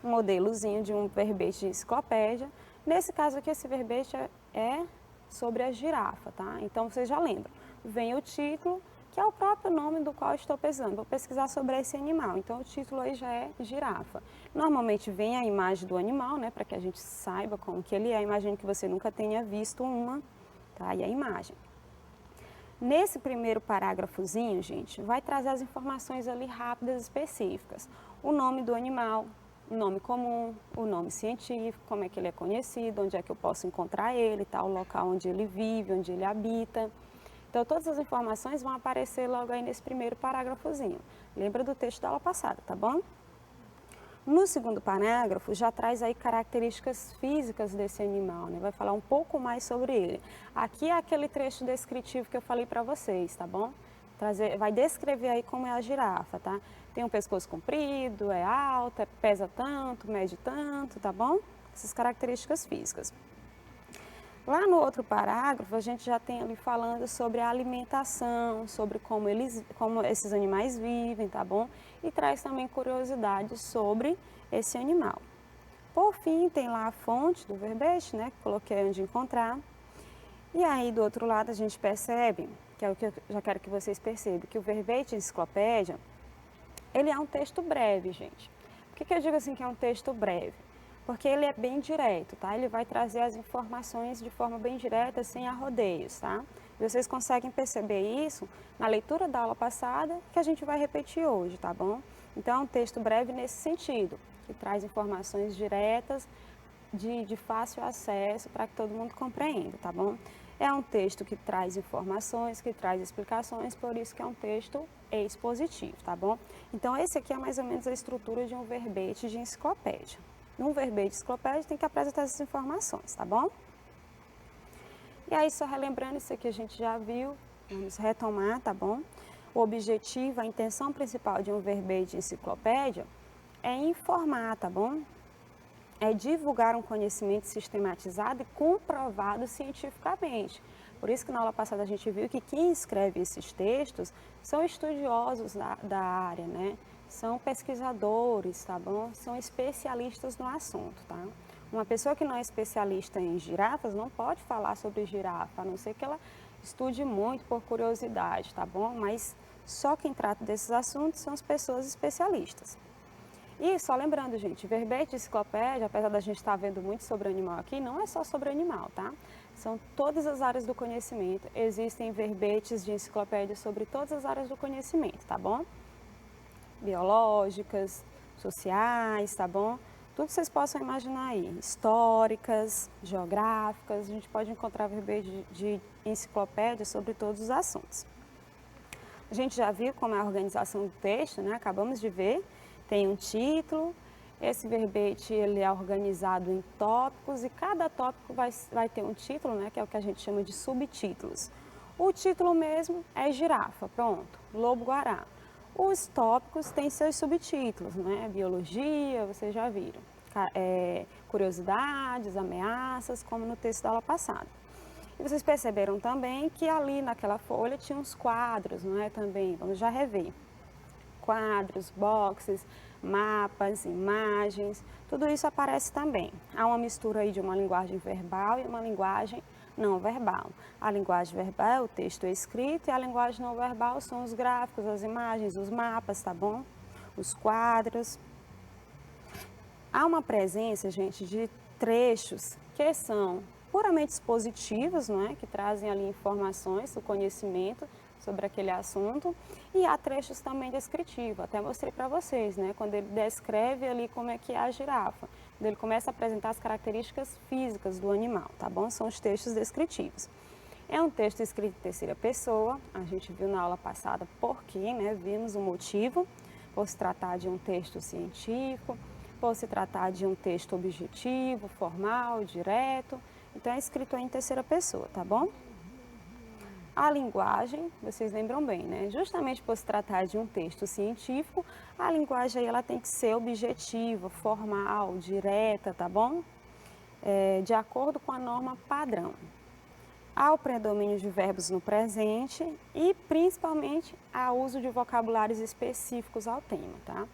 S3: modelozinho de um verbete de enciclopédia. Nesse caso aqui, esse verbete é sobre a girafa, tá? Então, vocês já lembram. Vem o título, que é o próprio nome do qual estou pesquisando. Vou pesquisar sobre esse animal, então o título aí já é girafa. Normalmente vem a imagem do animal, né, para que a gente saiba como que ele é. Imagino que você nunca tenha visto uma, tá? E a imagem. Nesse primeiro parágrafozinho, gente, vai trazer as informações ali rápidas e específicas. O nome do animal, o nome comum, o nome científico, como é que ele é conhecido, onde é que eu posso encontrar ele, tá? O local onde ele vive, onde ele habita. Então, todas as informações vão aparecer logo aí nesse primeiro parágrafozinho. Lembra do texto da aula passada, tá bom? No segundo parágrafo, já traz aí características físicas desse animal, né? Vai falar um pouco mais sobre ele. Aqui é aquele trecho descritivo que eu falei para vocês, tá bom? Vai descrever aí como é a girafa, tá? Tem um pescoço comprido, é alta, pesa tanto, mede tanto, tá bom? Essas características físicas. Lá no outro parágrafo, a gente já tem ali falando sobre a alimentação, sobre como esses animais vivem, tá bom? E traz também curiosidades sobre esse animal. Por fim, tem lá a fonte do verbete, né? Que coloquei onde encontrar. E aí, do outro lado, a gente percebe, que é o que eu já quero que vocês percebam, que o verbete enciclopédia, ele é um texto breve, gente. Por que eu digo assim que é um texto breve? Porque ele é bem direto, tá? Ele vai trazer as informações de forma bem direta, sem arrodeios, tá? E vocês conseguem perceber isso na leitura da aula passada, que a gente vai repetir hoje, tá bom? Então, é um texto breve nesse sentido, que traz informações diretas, de fácil acesso, para que todo mundo compreenda, tá bom? É um texto que traz informações, que traz explicações, por isso que é um texto expositivo, tá bom? Então, esse aqui é mais ou menos a estrutura de um verbete de enciclopédia. Num verbete de enciclopédia tem que apresentar essas informações, tá bom? E aí, só relembrando, isso aqui a gente já viu, vamos retomar, tá bom? O objetivo, a intenção principal de um verbete de enciclopédia é informar, tá bom? É divulgar um conhecimento sistematizado e comprovado cientificamente. Por isso que na aula passada a gente viu que quem escreve esses textos são estudiosos da área, né? São pesquisadores, tá bom? São especialistas no assunto, tá? Uma pessoa que não é especialista em girafas não pode falar sobre girafa, a não ser que ela estude muito por curiosidade, tá bom? Mas só quem trata desses assuntos são as pessoas especialistas. E só lembrando, gente, verbete de enciclopédia, apesar da gente estar vendo muito sobre animal aqui, não é só sobre animal, tá? São todas as áreas do conhecimento. Existem verbetes de enciclopédia sobre todas as áreas do conhecimento, tá bom? Biológicas, sociais, tá bom? Tudo que vocês possam imaginar aí, históricas, geográficas, a gente pode encontrar verbete de enciclopédia sobre todos os assuntos. A gente já viu como é a organização do texto, né? Acabamos de ver, tem um título, esse verbete ele é organizado em tópicos e cada tópico vai ter um título, né? Que é o que a gente chama de subtítulos. O título mesmo é girafa, pronto, lobo-guará. Os tópicos têm seus subtítulos, né? Biologia, vocês já viram. Curiosidades, ameaças, como no texto da aula passada. E vocês perceberam também que ali naquela folha tinha uns quadros, não é? Também, vamos já rever. Quadros, boxes, mapas, imagens, tudo isso aparece também. Há uma mistura aí de uma linguagem verbal e uma linguagem não verbal. A linguagem verbal é o texto escrito e a linguagem não verbal são os gráficos, as imagens, os mapas, tá bom? Os quadros. Há uma presença, gente, de trechos que são puramente expositivos, não é? Que trazem ali informações do conhecimento sobre aquele assunto, e há trechos também descritivos, até mostrei para vocês, né? Quando ele descreve ali como é que é a girafa, quando ele começa a apresentar as características físicas do animal, tá bom? São os textos descritivos. É um texto escrito em terceira pessoa, a gente viu na aula passada por quê, né? Vimos o motivo, por se tratar de um texto científico, por se tratar de um texto objetivo, formal, direto, então é escrito em terceira pessoa, tá bom? A linguagem, vocês lembram bem, né? Justamente por se tratar de um texto científico, a linguagem aí, ela tem que ser objetiva, formal, direta, tá bom? De acordo com a norma padrão. Há o predomínio de verbos no presente e, principalmente, há uso de vocabulários específicos ao tema, tá?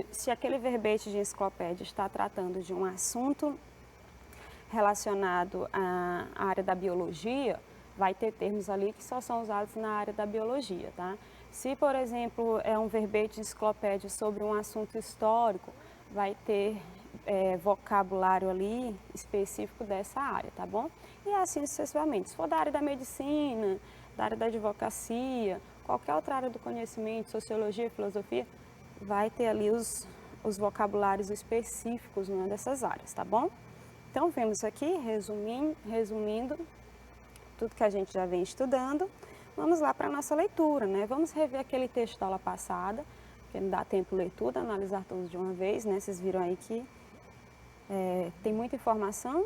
S3: Se aquele verbete de enciclopédia está tratando de um assunto relacionado à área da biologia, vai ter termos ali que só são usados na área da biologia, tá? Se, por exemplo, é um verbete de enciclopédia sobre um assunto histórico, vai ter vocabulário ali específico dessa área, tá bom? E assim sucessivamente. Se for da área da medicina, da área da advocacia, qualquer outra área do conhecimento, sociologia, filosofia, vai ter ali os vocabulários específicos numa dessas áreas, tá bom? Então, vemos aqui, resumindo, tudo que a gente já vem estudando. vamos lá para a nossa leitura, né? Vamos rever aquele texto da aula passada, porque não dá tempo ler tudo, analisar todos de uma vez, né? Vocês viram aí que tem muita informação,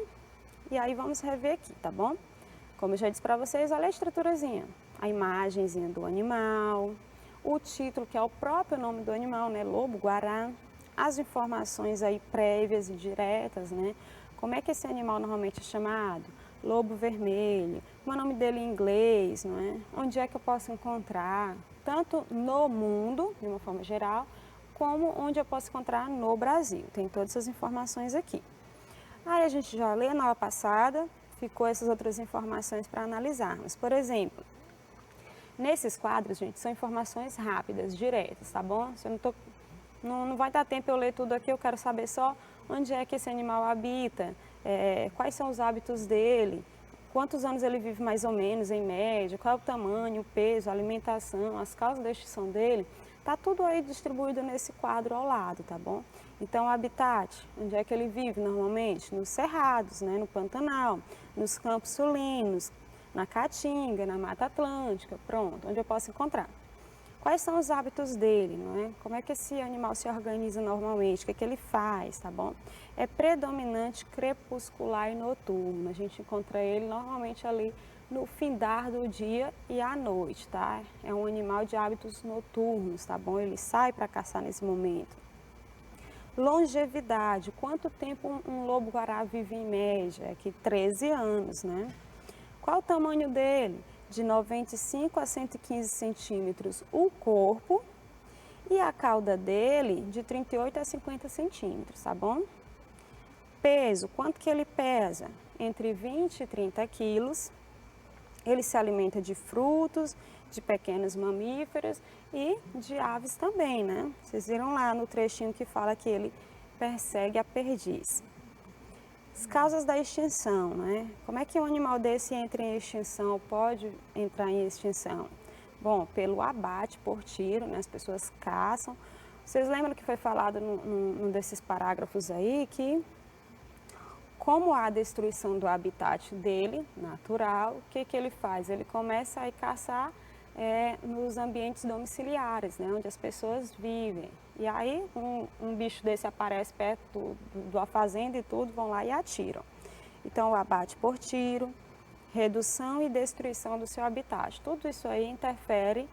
S3: e aí vamos rever aqui, tá bom? Como eu já disse para vocês, olha a estruturazinha, a imagenzinha do animal, o título, que é o próprio nome do animal, né? Lobo-guará, as informações aí prévias e diretas, né? Como é que esse animal normalmente é chamado? Lobo vermelho, como é o nome dele em inglês, não é? Onde é que eu posso encontrar? Tanto no mundo, de uma forma geral, como onde eu posso encontrar no Brasil. Tem todas essas informações aqui. Aí a gente já leu na aula passada, ficou essas outras informações para analisarmos. Por exemplo, nesses quadros, gente, são informações rápidas, diretas, tá bom? Se eu não vai dar tempo eu ler tudo aqui, eu quero saber só onde é que esse animal habita, quais são os hábitos dele, quantos anos ele vive mais ou menos, em média, qual é o tamanho, o peso, a alimentação, as causas da extinção dele. Tá tudo aí distribuído nesse quadro ao lado, tá bom? Então, o habitat, onde é que ele vive normalmente? Nos cerrados, né? No Pantanal, nos campos sulinos, na Caatinga, na Mata Atlântica, pronto, onde eu posso encontrar. Quais são os hábitos dele, não é? Como é que esse animal se organiza normalmente, o que é que ele faz, tá bom? É predominante crepuscular e noturno, a gente encontra ele normalmente ali no findar do dia e à noite, tá? É um animal de hábitos noturnos, tá bom? Ele sai para caçar nesse momento. Longevidade, quanto tempo um lobo-guará vive em média? Aqui 13 anos, né? Qual o tamanho dele? De 95 a 115 centímetros o corpo e a cauda dele de 38 a 50 centímetros, tá bom? Peso, quanto que ele pesa? Entre 20 e 30 quilos. Ele se alimenta de frutos, de pequenos mamíferos e de aves também, né? Vocês viram lá no trechinho que fala que ele persegue a perdiz. As causas da extinção, né? Como é que um animal desse entra em extinção, pode entrar em extinção? Bom, pelo abate por tiro, né? As pessoas caçam. Vocês lembram que foi falado num desses parágrafos aí que, como há a destruição do habitat dele, natural, o que que ele faz? Ele começa a ir caçar nos ambientes domiciliares, né? Onde as pessoas vivem. E aí um bicho desse aparece perto da fazenda e tudo, vão lá e atiram. Então, o abate por tiro, redução e destruição do seu habitat. Tudo isso aí interfere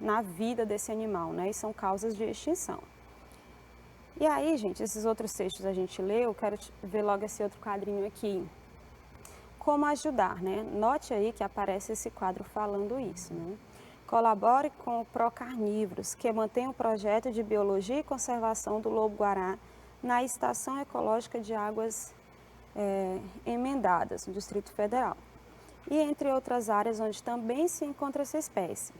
S3: na vida desse animal, né? E são causas de extinção. E aí, gente, esses outros textos a gente leu, eu quero ver logo esse outro quadrinho aqui. Como ajudar, né? Note aí que aparece esse quadro falando isso, né? Colabore com o Procarnívoros, que mantém o projeto de biologia e conservação do lobo-guará na Estação Ecológica de Águas Emendadas, no Distrito Federal. E entre outras áreas onde também se encontra essa espécie.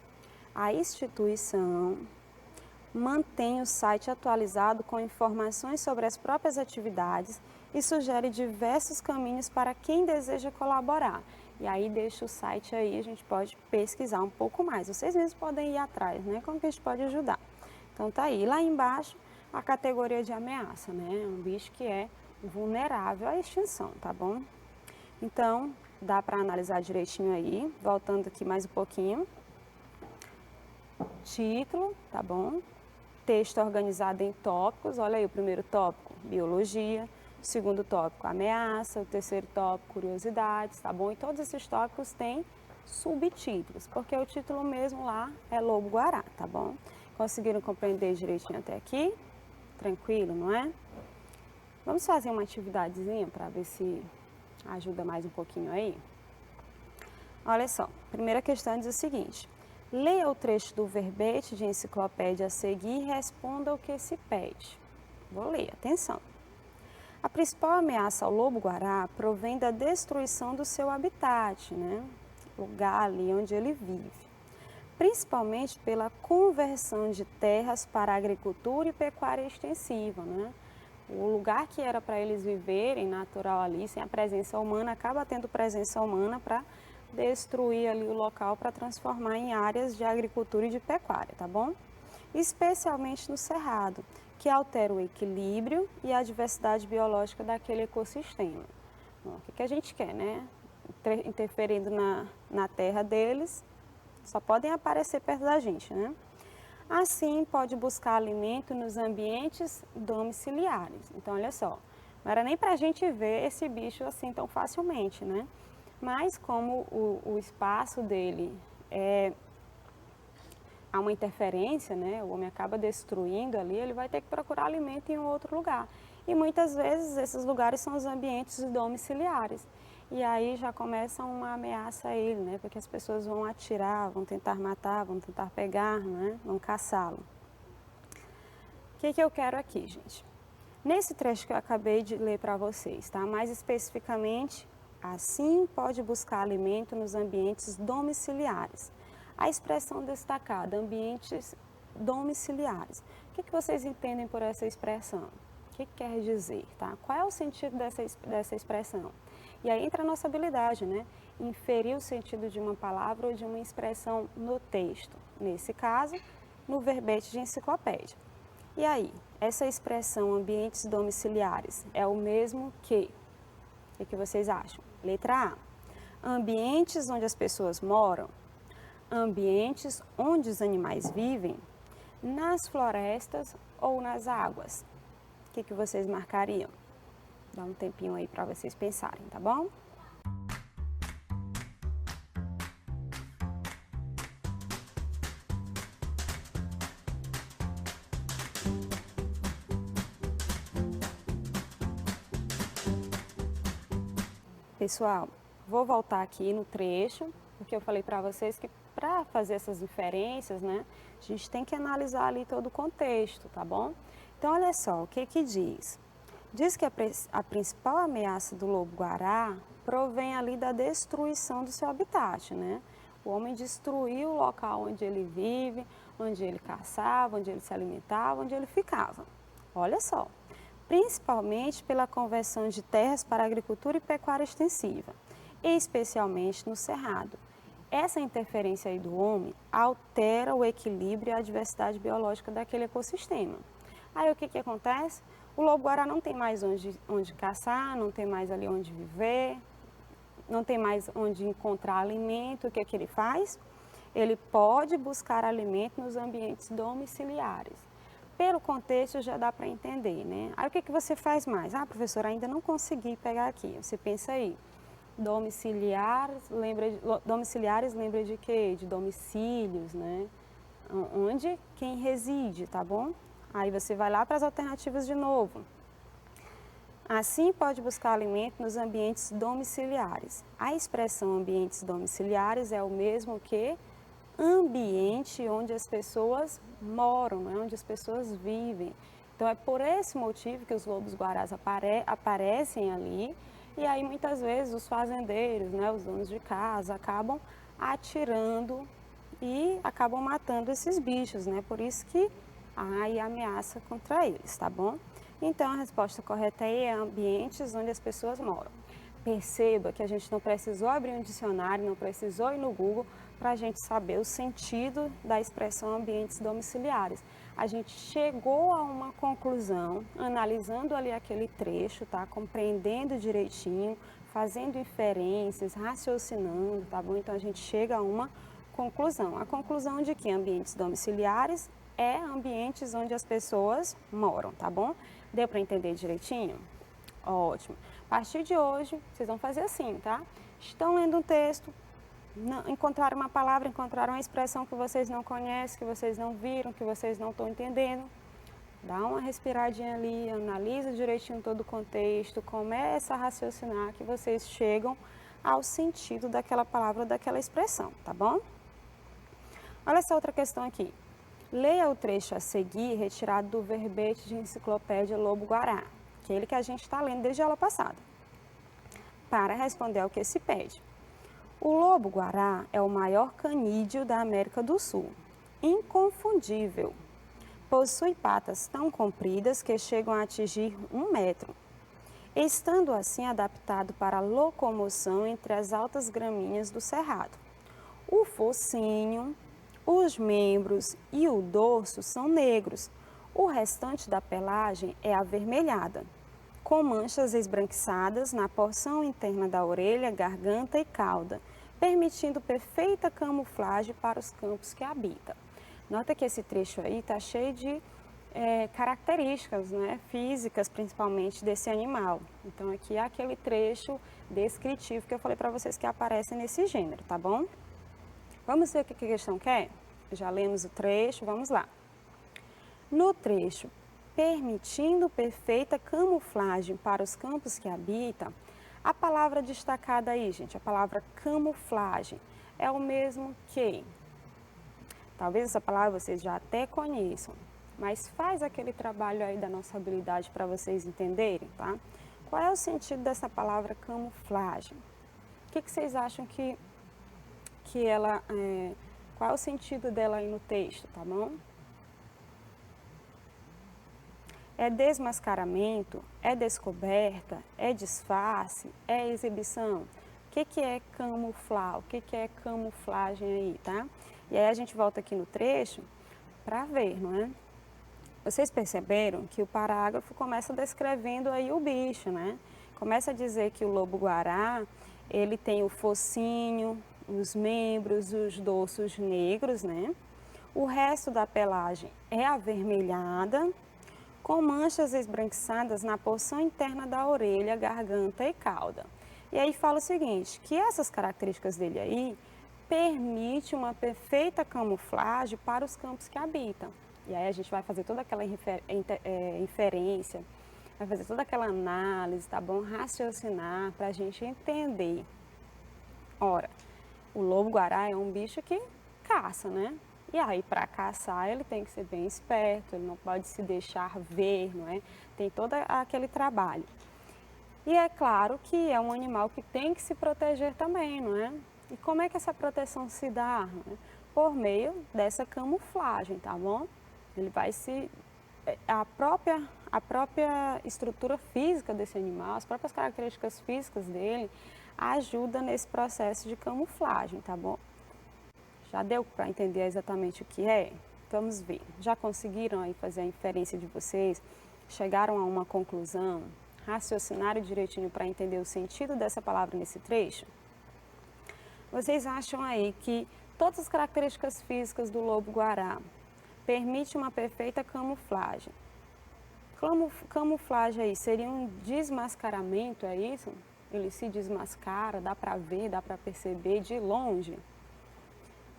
S3: A instituição mantém o site atualizado com informações sobre as próprias atividades e sugere diversos caminhos para quem deseja colaborar. E aí deixa o site aí, a gente pode pesquisar um pouco mais. Vocês mesmos podem ir atrás, né? Como que a gente pode ajudar? Então tá aí. Lá embaixo, a categoria de ameaça, né? Um bicho que é vulnerável à extinção, tá bom? Então, dá para analisar direitinho aí. Voltando aqui mais um pouquinho. Título, tá bom? Texto organizado em tópicos. Olha aí o primeiro tópico, biologia. O segundo tópico, ameaça. O terceiro tópico, curiosidades, tá bom? E todos esses tópicos têm subtítulos, porque o título mesmo lá é lobo-guará, tá bom? Conseguiram compreender direitinho até aqui? Tranquilo, não é? Vamos fazer uma atividadezinha para ver se ajuda mais um pouquinho aí? Olha só, primeira questão diz o seguinte: leia o trecho do verbete de enciclopédia a seguir e responda o que se pede. Vou ler, atenção. A principal ameaça ao lobo-guará provém da destruição do seu habitat, né? Lugar ali onde ele vive. Principalmente pela conversão de terras para agricultura e pecuária extensiva, né? O lugar que era para eles viverem, natural ali, sem a presença humana, acaba tendo presença humana para destruir ali o local para transformar em áreas de agricultura e de pecuária, tá bom? Especialmente no cerrado, que altera o equilíbrio e a diversidade biológica daquele ecossistema. Bom, o que a gente quer, né? Interferindo na terra deles, só podem aparecer perto da gente, né? Assim, pode buscar alimento nos ambientes domiciliares. Então, olha só, não era nem para a gente ver esse bicho assim tão facilmente, né? Mas como o espaço dele há uma interferência, né? O homem acaba destruindo ali, ele vai ter que procurar alimento em um outro lugar. E muitas vezes esses lugares são os ambientes domiciliares. E aí já começa uma ameaça a ele, né? Porque as pessoas vão atirar, vão tentar matar, vão tentar pegar, né? Vão caçá-lo. O que eu quero aqui, gente? Nesse trecho que eu acabei de ler para vocês, tá? Mais especificamente, assim pode buscar alimento nos ambientes domiciliares. A expressão destacada, ambientes domiciliares. O que vocês entendem por essa expressão? O que quer dizer, tá? Qual é o sentido dessa expressão? E aí entra a nossa habilidade, né? Inferir o sentido de uma palavra ou de uma expressão no texto. Nesse caso, no verbete de enciclopédia. E aí, essa expressão ambientes domiciliares é o mesmo que? O que vocês acham? Letra A. Ambientes onde as pessoas moram. Ambientes onde os animais vivem. Nas florestas ou nas águas. O que vocês marcariam? Dá um tempinho aí para vocês pensarem, tá bom? Pessoal, vou voltar aqui no trecho, porque eu falei para vocês que para fazer essas inferências, né, a gente tem que analisar ali todo o contexto, tá bom? Então, olha só, o que diz? Diz que a principal ameaça do lobo-guará provém ali da destruição do seu habitat, né? O homem destruiu o local onde ele vive, onde ele caçava, onde ele se alimentava, onde ele ficava. Olha só, principalmente pela conversão de terras para agricultura e pecuária extensiva, especialmente no cerrado. Essa interferência aí do homem altera o equilíbrio e a diversidade biológica daquele ecossistema. Aí o que acontece? O lobo-guará não tem mais onde caçar, não tem mais ali onde viver, não tem mais onde encontrar alimento. O que ele faz? Ele pode buscar alimento nos ambientes domiciliares. Pelo contexto já dá para entender, né? Aí o que você faz mais? Ah, professora, ainda não consegui pegar aqui. Você pensa aí, domiciliares lembra de quê? De domicílios, né? Onde quem reside, tá bom? Aí você vai lá para as alternativas de novo. Assim, pode buscar alimento nos ambientes domiciliares. A expressão ambientes domiciliares é o mesmo que ambiente onde as pessoas moram, né? Onde as pessoas vivem. Então, é por esse motivo que os lobos-guarás aparecem ali. E aí, muitas vezes, os fazendeiros, né? Os donos de casa, acabam atirando e acabam matando esses bichos, né? Por isso que há ameaça contra eles, tá bom? Então, a resposta correta aí é ambientes onde as pessoas moram. Perceba que a gente não precisou abrir um dicionário, não precisou ir no Google para a gente saber o sentido da expressão ambientes domiciliares. A gente chegou a uma conclusão, analisando ali aquele trecho, tá? Compreendendo direitinho, fazendo inferências, raciocinando, tá bom? Então, a gente chega a uma conclusão. A conclusão de que ambientes domiciliares é ambientes onde as pessoas moram, tá bom? Deu para entender direitinho? Ótimo. A partir de hoje, vocês vão fazer assim, tá? Estão lendo um texto, encontraram uma palavra, encontraram uma expressão que vocês não conhecem, que vocês não viram, que vocês não estão entendendo. Dá uma respiradinha ali, analisa direitinho todo o contexto, começa a raciocinar que vocês chegam ao sentido daquela palavra, daquela expressão, tá bom? Olha essa outra questão aqui. Leia o trecho a seguir, retirado do verbete de enciclopédia Lobo-Guará, aquele que a gente está lendo desde a aula passada, para responder ao que se pede. O lobo-guará é o maior canídeo da América do Sul, inconfundível. Possui patas tão compridas que chegam a atingir 1 metro, estando assim adaptado para a locomoção entre as altas gramíneas do cerrado. O focinho, os membros e o dorso são negros. O restante da pelagem é avermelhada, com manchas esbranquiçadas na porção interna da orelha, garganta e cauda, permitindo perfeita camuflagem para os campos que habita. Nota que esse trecho aí está cheio de características, né, físicas, principalmente, desse animal. Então, aqui é aquele trecho descritivo que eu falei para vocês que aparece nesse gênero, tá bom? Vamos ver o que a questão quer? Já lemos o trecho, vamos lá. No trecho, permitindo perfeita camuflagem para os campos que habita, a palavra destacada aí, gente, a palavra camuflagem, é o mesmo que... Talvez essa palavra vocês já até conheçam, mas faz aquele trabalho aí da nossa habilidade para vocês entenderem, tá? Qual é o sentido dessa palavra camuflagem? O que vocês acham que ela... qual é o sentido dela aí no texto, tá bom? É desmascaramento, é descoberta, é disfarce, é exibição. O que é camuflar? O que é camuflagem aí, tá? E aí a gente volta aqui no trecho para ver, não é? Vocês perceberam que o parágrafo começa descrevendo aí o bicho, né? Começa a dizer que o lobo-guará, ele tem o focinho, os membros, os dorsos negros, né? O resto da pelagem é avermelhada, com manchas esbranquiçadas na porção interna da orelha, garganta e cauda. E aí fala o seguinte, que essas características dele aí permite uma perfeita camuflagem para os campos que habitam. E aí a gente vai fazer toda aquela inferência, vai fazer toda aquela análise, tá bom? Raciocinar para a gente entender. Ora, o lobo-guará é um bicho que caça, né? E aí, para caçar, ele tem que ser bem esperto, ele não pode se deixar ver, não é? Tem todo aquele trabalho. E é claro que é um animal que tem que se proteger também, não é? E como é que essa proteção se dá? Não é? Por meio dessa camuflagem, tá bom? Ele vai se... A própria estrutura física desse animal, as próprias características físicas dele, ajuda nesse processo de camuflagem, tá bom? Já deu para entender exatamente o que é? Vamos ver. Já conseguiram aí fazer a inferência de vocês? Chegaram a uma conclusão? Raciocinaram direitinho para entender o sentido dessa palavra nesse trecho? Vocês acham aí que todas as características físicas do lobo-guará permitem uma perfeita camuflagem? Camuflagem aí seria um desmascaramento, é isso? Ele se desmascara, dá para ver, dá para perceber de longe.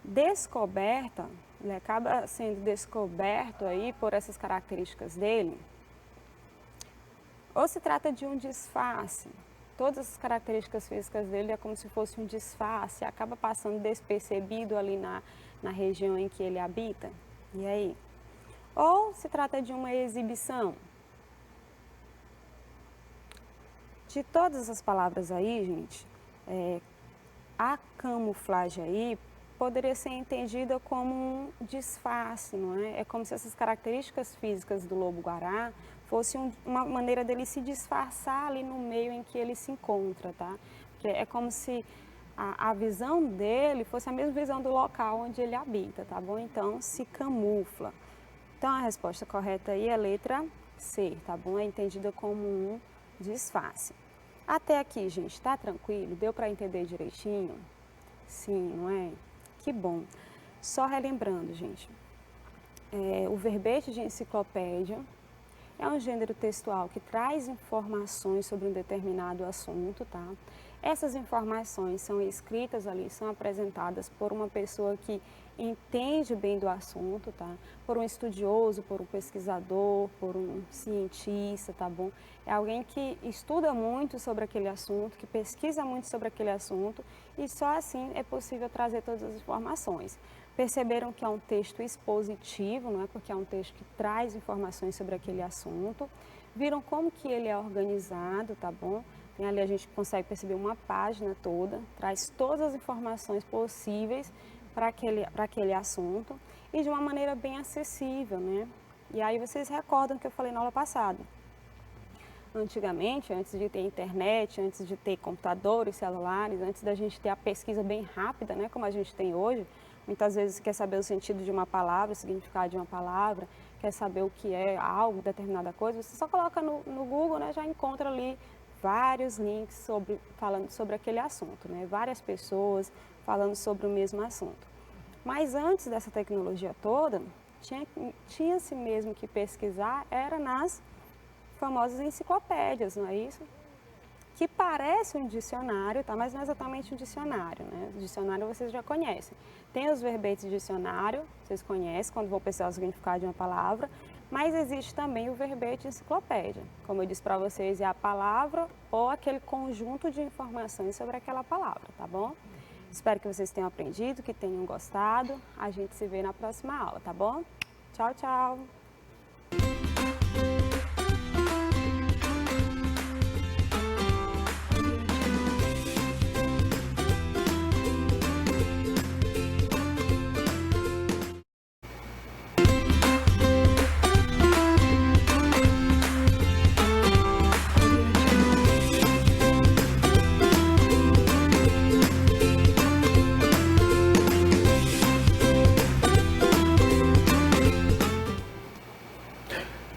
S3: Descoberta, ele acaba sendo descoberto aí por essas características dele, ou se trata de um disfarce. Todas as características físicas dele é como se fosse um disfarce, acaba passando despercebido ali na região em que ele habita. E aí? Ou se trata de uma exibição. De todas as palavras aí, gente, a camuflagem aí poderia ser entendida como um disfarce, não é? É como se essas características físicas do lobo-guará fossem uma maneira dele se disfarçar ali no meio em que ele se encontra, tá? Porque é como se a visão dele fosse a mesma visão do local onde ele habita, tá bom? Então, se camufla. Então, a resposta correta aí é a letra C, tá bom? É entendida como um disfarce. Até aqui, gente, tá tranquilo? Deu para entender direitinho? Sim, não é? Que bom. Só relembrando, gente, o verbete de enciclopédia é um gênero textual que traz informações sobre um determinado assunto, tá? Essas informações são escritas ali, são apresentadas por uma pessoa que entende bem do assunto, tá? Por um estudioso, por um pesquisador, por um cientista, tá bom? É alguém que estuda muito sobre aquele assunto, que pesquisa muito sobre aquele assunto e só assim é possível trazer todas as informações. Perceberam que é um texto expositivo, não é? Porque é um texto que traz informações sobre aquele assunto. Viram como que ele é organizado, tá bom? Tem ali a gente consegue perceber uma página toda, traz todas as informações possíveis para aquele assunto e de uma maneira bem acessível, né? E aí vocês recordam que eu falei na aula passada. Antigamente, antes de ter internet, antes de ter computadores, celulares, antes da gente ter a pesquisa bem rápida, né, como a gente tem hoje, muitas vezes quer saber o sentido de uma palavra, o significado de uma palavra, quer saber o que é algo, determinada coisa, você só coloca no Google, né, já encontra ali vários links falando sobre aquele assunto, né? Várias pessoas, falando sobre o mesmo assunto. Mas antes dessa tecnologia toda, tinha-se mesmo que pesquisar, era nas famosas enciclopédias, não é isso? Que parece um dicionário, tá? Mas não é exatamente um dicionário, né? O dicionário vocês já conhecem. Tem os verbetes de dicionário, vocês conhecem, quando vão pesquisar o significado de uma palavra, mas existe também o verbete de enciclopédia. Como eu disse para vocês, é a palavra ou aquele conjunto de informações sobre aquela palavra, tá bom? Espero que vocês tenham aprendido, que tenham gostado. A gente se vê na próxima aula, tá bom? Tchau, tchau!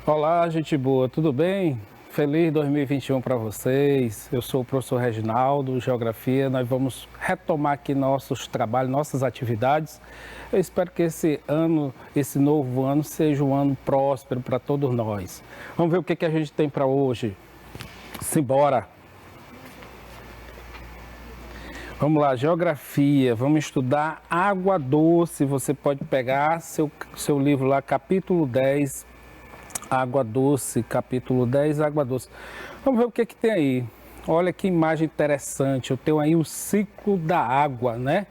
S4: Olá, gente boa, tudo bem? Feliz 2021 para vocês. Eu sou o professor Reginaldo, Geografia. Nós vamos retomar aqui nossos trabalhos, nossas atividades. Eu espero que esse novo ano, seja um ano próspero para todos nós. Vamos ver o que a gente tem para hoje. Simbora! Vamos lá, Geografia. Vamos estudar água doce. Você pode pegar seu livro lá, capítulo 10. Água doce, capítulo 10, água doce. Vamos ver o que tem aí. Olha que imagem interessante. Eu tenho aí o ciclo da água, né?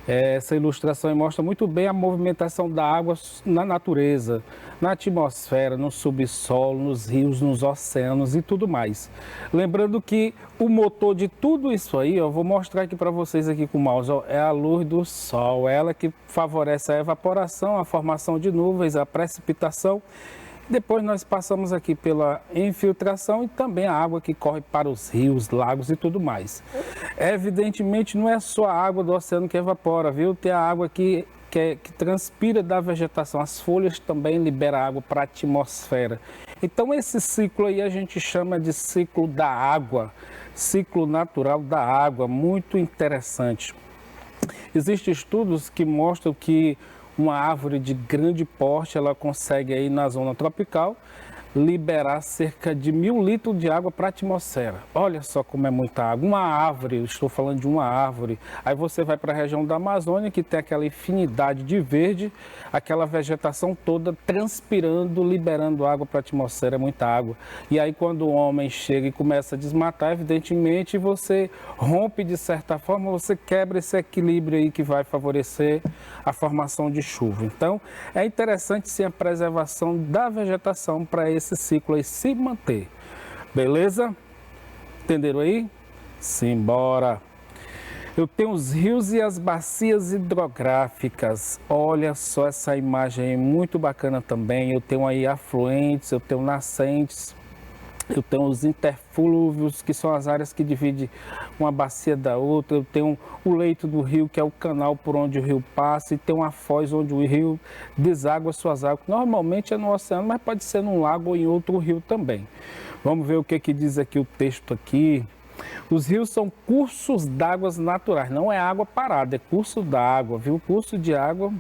S4: Essa ilustração mostra muito bem a movimentação da água na natureza, na atmosfera, no subsolo, nos rios, nos oceanos e tudo mais. Lembrando que o motor de tudo isso aí, eu vou mostrar aqui para vocês aqui com o mouse, ó, é a luz do sol. É ela que favorece a evaporação, a formação de nuvens, a precipitação. Depois nós passamos aqui pela infiltração e também a água que corre para os rios, lagos e tudo mais. Evidentemente não é só a água do oceano que evapora, viu? Tem a água que transpira da vegetação. As folhas também liberam água para a atmosfera. Então esse ciclo aí a gente chama de ciclo da água, ciclo natural da água, muito interessante. Existem estudos que mostram que uma árvore de grande porte, ela consegue aí na zona tropical liberar cerca de 1000 litros de água para a atmosfera. Olha só como é muita água. Uma árvore, eu estou falando de uma árvore. Aí você vai para a região da Amazônia, que tem aquela infinidade de verde, aquela vegetação toda transpirando, liberando água para a atmosfera, é muita água. E aí quando o homem chega e começa a desmatar, evidentemente você rompe de certa forma, você quebra esse equilíbrio aí que vai favorecer a formação de chuva. Então é interessante sim a preservação da vegetação para esse ciclo aí se manter. Beleza? Entenderam aí? Simbora! Eu tenho os rios e as bacias hidrográficas. Olha só essa imagem aí, muito bacana também. Eu tenho aí afluentes, eu tenho nascentes, eu tenho os interflúvios, que são as áreas que dividem uma bacia da outra. Eu tenho o leito do rio, que é o canal por onde o rio passa, e tem uma foz onde o rio deságua suas águas. Normalmente é no oceano, mas pode ser num lago ou em outro rio também. Vamos ver o que diz aqui o texto aqui. Os rios são cursos d'água naturais, não é água parada, é curso d'água, viu? Curso de água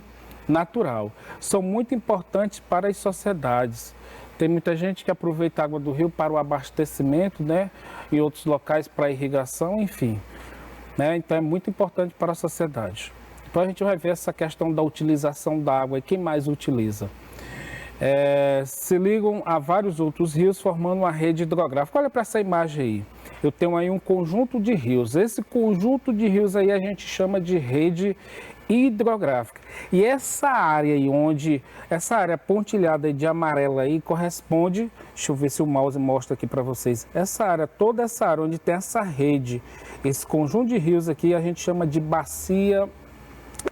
S4: natural. São muito importantes para as sociedades. Tem muita gente que aproveita a água do rio para o abastecimento, né? Em outros locais para irrigação, enfim. Né? Então é muito importante para a sociedade. Então a gente vai ver essa questão da utilização da água e quem mais utiliza. Se ligam a vários outros rios formando uma rede hidrográfica. Olha para essa imagem aí. Eu tenho aí um conjunto de rios. Esse conjunto de rios aí a gente chama de rede hidrográfica. E essa área aí, essa área pontilhada aí de amarelo aí corresponde, deixa eu ver se o mouse mostra aqui para vocês, essa área, toda essa área onde tem essa rede, esse conjunto de rios aqui a gente chama de bacia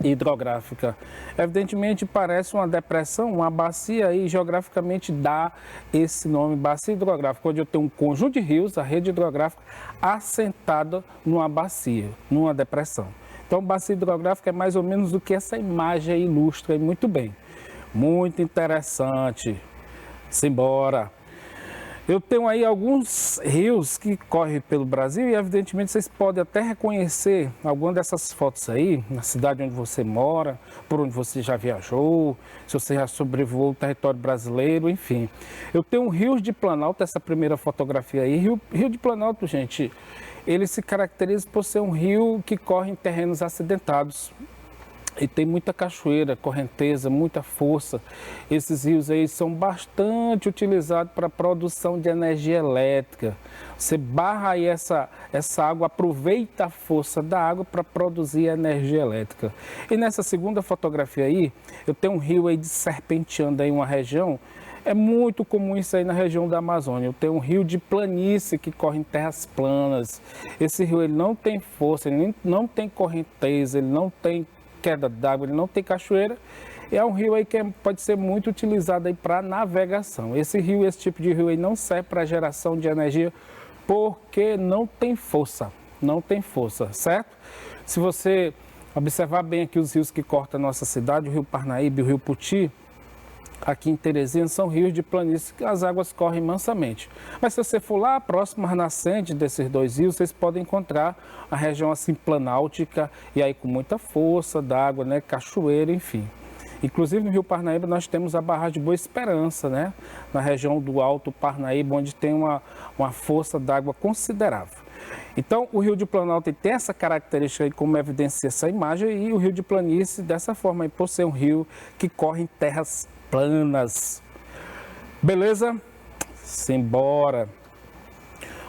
S4: hidrográfica. Evidentemente parece uma depressão, uma bacia aí geograficamente dá esse nome, bacia hidrográfica, onde eu tenho um conjunto de rios, a rede hidrográfica assentada numa bacia, numa depressão. Então, bacia hidrográfica é mais ou menos o que essa imagem aí ilustra muito bem. Muito interessante. Simbora. Eu tenho aí alguns rios que correm pelo Brasil e, evidentemente, vocês podem até reconhecer alguma dessas fotos aí, na cidade onde você mora, por onde você já viajou, se você já sobrevoou o território brasileiro, enfim. Eu tenho um Rio de Planalto, essa primeira fotografia aí. Rio de Planalto, gente, ele se caracteriza por ser um rio que corre em terrenos acidentados. E tem muita cachoeira, correnteza, muita força. Esses rios aí são bastante utilizados para a produção de energia elétrica. Você barra aí essa água, aproveita a força da água para produzir energia elétrica. E nessa segunda fotografia aí, eu tenho um rio aí serpenteando aí uma região. É muito comum isso aí na região da Amazônia. Eu tenho um rio de planície que corre em terras planas. Esse rio ele não tem força, ele não tem correnteza, ele não tem queda d'água, ele não tem cachoeira, e é um rio aí que pode ser muito utilizado aí para navegação. Esse tipo de rio aí não serve para geração de energia porque não tem força, certo? Se você observar bem aqui os rios que cortam a nossa cidade, o Rio Parnaíba e o Rio Puti, aqui em Teresina, são rios de planície que as águas correm mansamente. Mas se você for lá próximo às nascentes desses dois rios, vocês podem encontrar a região assim planáltica e aí com muita força d'água, né, cachoeira, enfim. Inclusive no Rio Parnaíba nós temos a barragem Boa Esperança, né, na região do Alto Parnaíba, onde tem uma força d'água considerável. Então, o Rio de Planalto tem essa característica aí, como evidencia essa imagem, e o Rio de Planície dessa forma, aí, por ser um rio que corre em terras planas. Beleza? Simbora.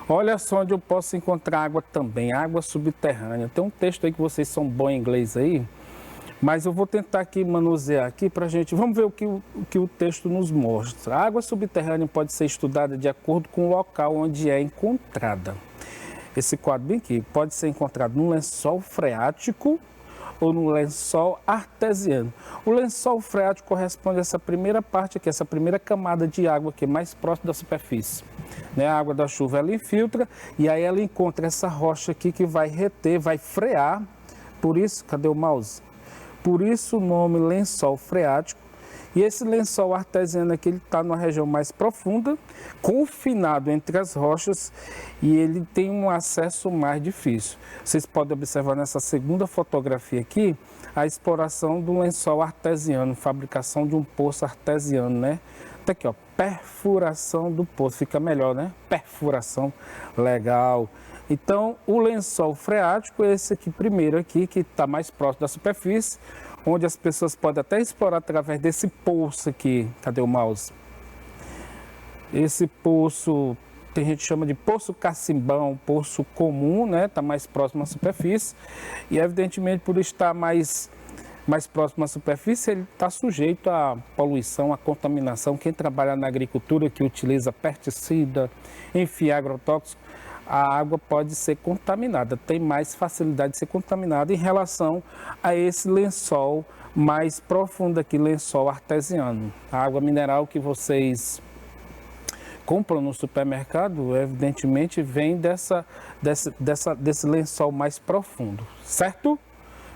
S4: Olha só onde eu posso encontrar água também, água subterrânea. Tem um texto aí que vocês são bons em inglês aí, mas eu vou tentar aqui manusear aqui pra gente. Vamos ver o que o texto nos mostra. A água subterrânea pode ser estudada de acordo com o local onde é encontrada. Esse quadro bem aqui pode ser encontrado no lençol freático ou no lençol artesiano. O lençol freático corresponde a essa primeira parte aqui, essa primeira camada de água aqui, mais próxima da superfície. Né? A água da chuva ela infiltra e aí ela encontra essa rocha aqui que vai reter, vai frear. Por isso, cadê o mouse? Por isso o nome lençol freático. E esse lençol artesiano aqui, ele está numa região mais profunda, confinado entre as rochas, e ele tem um acesso mais difícil. Vocês podem observar nessa segunda fotografia aqui, a exploração do lençol artesiano, fabricação de um poço artesiano, né? Tá aqui, ó, perfuração do poço, fica melhor, né? Perfuração, legal. Então, o lençol freático é esse aqui primeiro aqui, que está mais próximo da superfície, onde as pessoas podem até explorar através desse poço aqui. Cadê o mouse? Esse poço, tem gente que chama de poço cacimbão, poço comum, né? Está mais próximo à superfície. E evidentemente, por estar mais próximo à superfície, ele está sujeito à poluição, à contaminação. Quem trabalha na agricultura, que utiliza pesticida, enfim, agrotóxico, a água pode ser contaminada, tem mais facilidade de ser contaminada em relação a esse lençol mais profundo aqui, lençol artesiano. A água mineral que vocês compram no supermercado, evidentemente, vem desse lençol mais profundo, certo?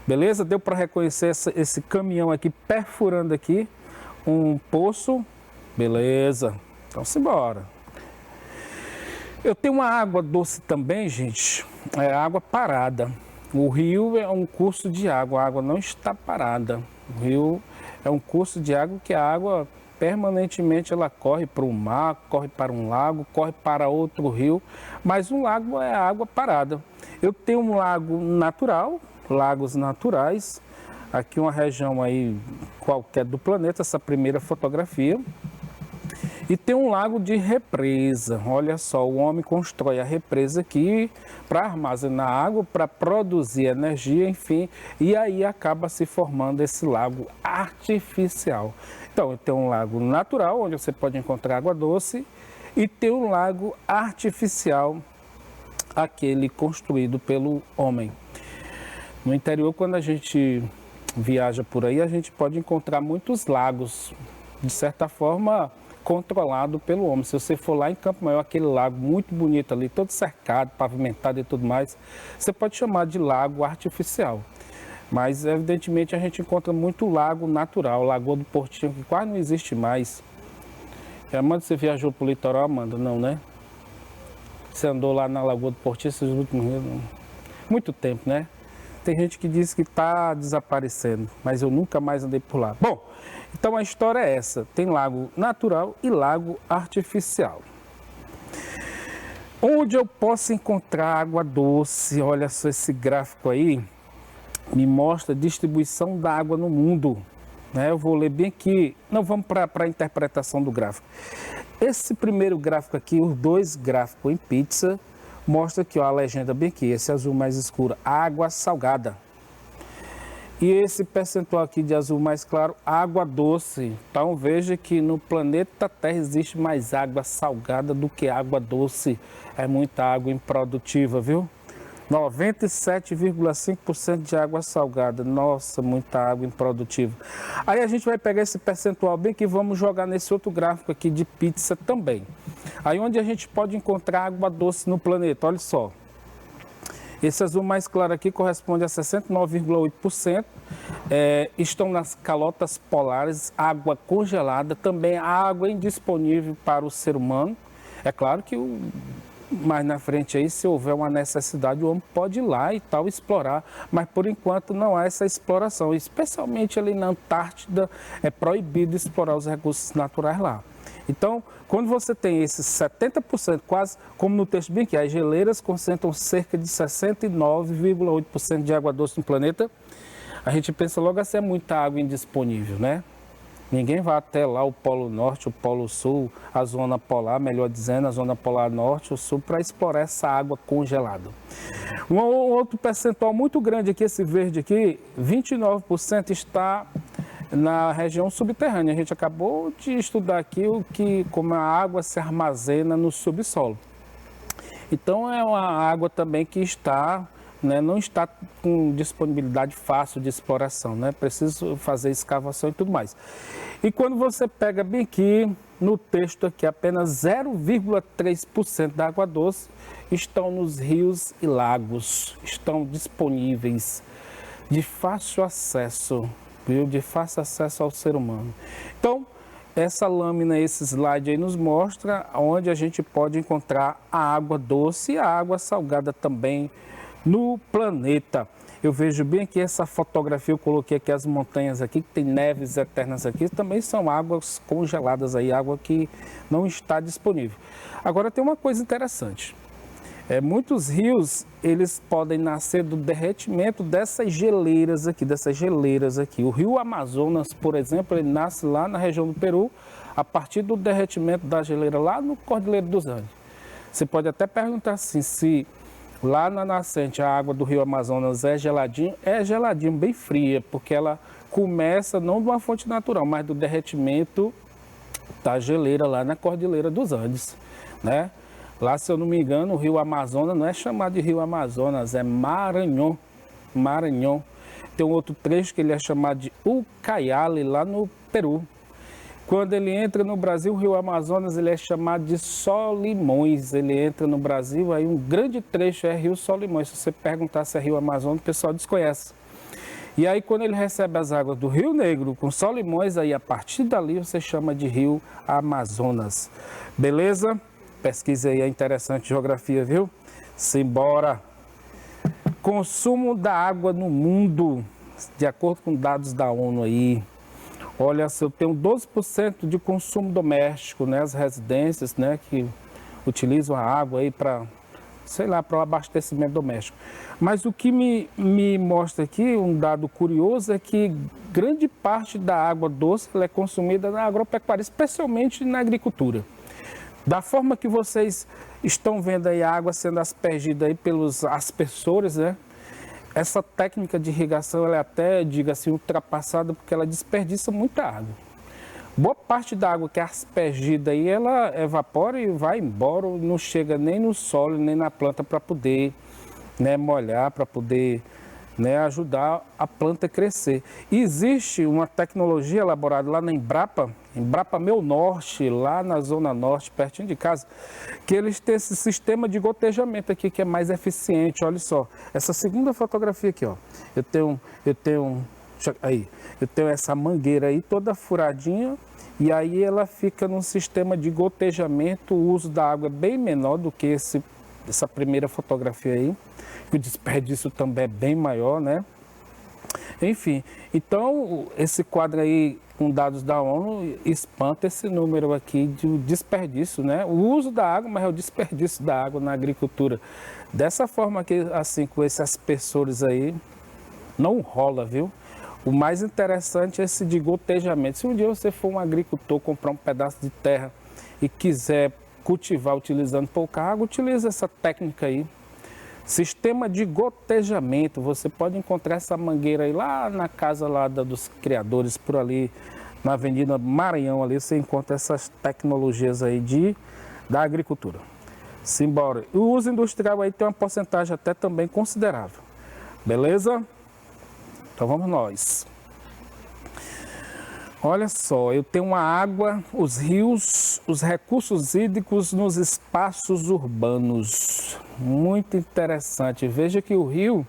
S4: Beleza? Deu para reconhecer esse caminhão aqui perfurando aqui um poço? Beleza, então simbora. Eu tenho uma água doce também, gente, é água parada. O rio é um curso de água, a água não está parada. O rio é um curso de água que a água permanentemente ela corre para o mar, corre para um lago, corre para outro rio, mas um lago é água parada. Eu tenho um lago natural, lagos naturais, aqui uma região aí qualquer do planeta, essa primeira fotografia. E tem um lago de represa. Olha só, o homem constrói a represa aqui para armazenar água, para produzir energia, enfim, e aí acaba se formando esse lago artificial. Então, tem um lago natural, onde você pode encontrar água doce, e tem um lago artificial, aquele construído pelo homem. No interior, quando a gente viaja por aí, a gente pode encontrar muitos lagos, de certa forma, controlado pelo homem. Se você for lá em Campo Maior, aquele lago muito bonito ali, todo cercado, pavimentado e tudo mais, você pode chamar de lago artificial. Mas, evidentemente, a gente encontra muito lago natural, Lagoa do Portinho, que quase não existe mais. Amanda, você viajou para o litoral, Amanda? Não, né? Você andou lá na Lagoa do Portinho esses últimos dias? Muito tempo, né? Tem gente que diz que está desaparecendo, mas eu nunca mais andei por lá. Bom, então a história é essa. Tem lago natural e lago artificial. Onde eu posso encontrar água doce? Olha só esse gráfico aí, me mostra a distribuição da água no mundo. Né? Eu vou ler bem aqui, não vamos para a interpretação do gráfico. Esse primeiro gráfico aqui, os dois gráficos em pizza, mostra aqui ó, a legenda bem aqui, esse azul mais escuro, água salgada. E esse percentual aqui de azul mais claro, água doce. Então veja que no planeta Terra existe mais água salgada do que água doce. É muita água improdutiva, viu? 97,5% de água salgada. Nossa, muita água improdutiva. Aí a gente vai pegar esse percentual bem que vamos jogar nesse outro gráfico aqui de pizza também. Aí onde a gente pode encontrar água doce no planeta, olha só. Esse azul mais claro aqui corresponde a 69,8%. Estão nas calotas polares, água congelada, também água indisponível para o ser humano. É claro que mais na frente aí, se houver uma necessidade, o homem pode ir lá e tal, explorar. Mas por enquanto não há essa exploração. Especialmente ali na Antártida, é proibido explorar os recursos naturais lá. Então, quando você tem esses 70%, quase como no texto bem aqui, as geleiras concentram cerca de 69,8% de água doce no planeta, a gente pensa logo assim, é muita água indisponível, né? Ninguém vai até lá o Polo Norte, o Polo Sul, a Zona Polar, melhor dizendo, a Zona Polar Norte ou Sul, para explorar essa água congelada. Um outro percentual muito grande aqui, esse verde aqui, 29% está na região subterrânea. A gente acabou de estudar aqui como a água se armazena no subsolo. Então é uma água também que está, né, não está com disponibilidade fácil de exploração, né? Preciso fazer escavação e tudo mais. E quando você pega bem aqui no texto aqui, apenas 0,3% da água doce estão nos rios e lagos, estão disponíveis de fácil acesso. Viu? De fácil acesso ao ser humano. Então, essa lâmina, esse slide aí nos mostra onde a gente pode encontrar a água doce e a água salgada também no planeta. Eu vejo bem aqui essa fotografia, eu coloquei aqui as montanhas aqui, que tem neves eternas aqui, também são águas congeladas aí, água que não está disponível. Agora tem uma coisa interessante. Muitos rios, eles podem nascer do derretimento dessas geleiras aqui. O rio Amazonas, por exemplo, ele nasce lá na região do Peru, a partir do derretimento da geleira lá no Cordilheiro dos Andes. Você pode até perguntar assim, se lá na nascente a água do rio Amazonas é geladinho, bem fria, porque ela começa não de uma fonte natural, mas do derretimento da geleira lá na Cordilheira dos Andes, né? Lá, se eu não me engano, o rio Amazonas não é chamado de rio Amazonas, é Maranhão. Tem um outro trecho que ele é chamado de Ucayali, lá no Peru. Quando ele entra no Brasil, o rio Amazonas ele é chamado de Solimões. Ele entra no Brasil, aí um grande trecho é rio Solimões. Se você perguntar se é rio Amazonas, o pessoal desconhece. E aí, quando ele recebe as águas do Rio Negro com Solimões, aí a partir dali você chama de rio Amazonas. Beleza? Pesquisa aí, é interessante, geografia, viu? Simbora! Consumo da água no mundo, de acordo com dados da ONU aí. Olha, se eu tenho 12% de consumo doméstico, né? As residências, né, que utilizam a água aí para, sei lá, para o abastecimento doméstico. Mas o que me mostra aqui, um dado curioso, é que grande parte da água doce ela é consumida na agropecuária, especialmente na agricultura. Da forma que vocês estão vendo aí a água sendo aspergida aí pelos aspersores, né? Essa técnica de irrigação ela é até, diga assim, ultrapassada porque ela desperdiça muita água. Boa parte da água que é aspergida aí, ela evapora e vai embora, não chega nem no solo, nem na planta para poder, né, molhar, para poder, né, ajudar a planta a crescer. E existe uma tecnologia elaborada lá na Embrapa Meu Norte, lá na Zona Norte, pertinho de casa, que eles têm esse sistema de gotejamento aqui que é mais eficiente. Olha só, essa segunda fotografia aqui, ó. Eu tenho, deixa Aí, eu tenho essa mangueira aí toda furadinha e aí ela fica num sistema de gotejamento, o uso da água é bem menor do que essa primeira fotografia aí. O desperdício também é bem maior, né? Enfim, então esse quadro aí com dados da ONU espanta esse número aqui de desperdício, né? O uso da água, mas é o desperdício da água na agricultura. Dessa forma aqui, assim, com esses aspersores aí, não rola, viu? O mais interessante é esse de gotejamento. Se um dia você for um agricultor, comprar um pedaço de terra e quiser cultivar utilizando pouca água, utilize essa técnica aí. Sistema de gotejamento, você pode encontrar essa mangueira aí lá na casa lá dos criadores, por ali, na Avenida Maranhão, ali você encontra essas tecnologias aí da agricultura. Simbora. O uso industrial aí tem uma porcentagem até também considerável. Beleza? Então vamos nós. Olha só, eu tenho uma água, os rios, os recursos hídricos nos espaços urbanos. Muito interessante. Veja que o rio,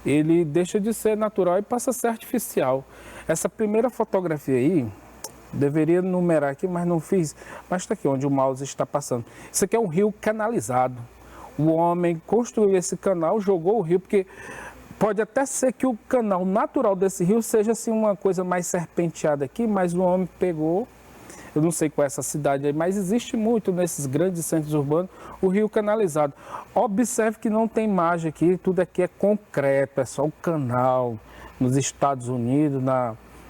S4: ele deixa de ser natural e passa a ser artificial. Essa primeira fotografia aí, deveria numerar aqui, mas não fiz. Mas está aqui onde o mouse está passando. Isso aqui é um rio canalizado. O homem construiu esse canal, jogou o rio, porque pode até ser que o canal natural desse rio seja assim uma coisa mais serpenteada aqui, mas o homem pegou, eu não sei qual é essa cidade aí, mas existe muito nesses grandes centros urbanos, o rio canalizado. Observe que não tem margem aqui, tudo aqui é concreto, é só o canal. Nos Estados Unidos,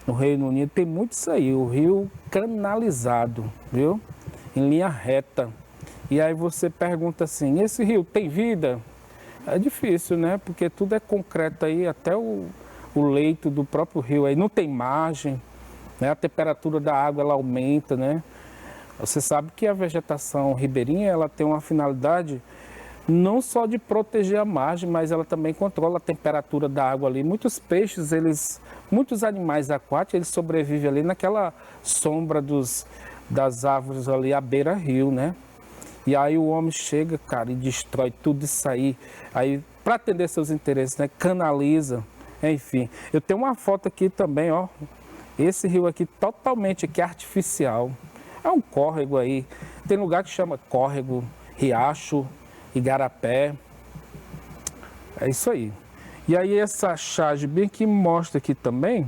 S4: no Reino Unido, tem muito isso aí, o rio canalizado, viu? Em linha reta. E aí você pergunta assim, esse rio tem vida? É difícil, né? Porque tudo é concreto aí, até o leito do próprio rio aí não tem margem, né? A temperatura da água ela aumenta, né? Você sabe que a vegetação ribeirinha ela tem uma finalidade não só de proteger a margem, mas ela também controla a temperatura da água ali. Muitos peixes, muitos animais aquáticos, eles sobrevivem ali naquela sombra das árvores ali à beira-rio, né? E aí o homem chega, cara, e destrói tudo isso aí. Aí, para atender seus interesses, né? Canaliza, enfim. Eu tenho uma foto aqui também, ó. Esse rio aqui totalmente aqui artificial. É um córrego aí. Tem lugar que chama córrego, riacho, igarapé. É isso aí. E aí essa charge bem que mostra aqui também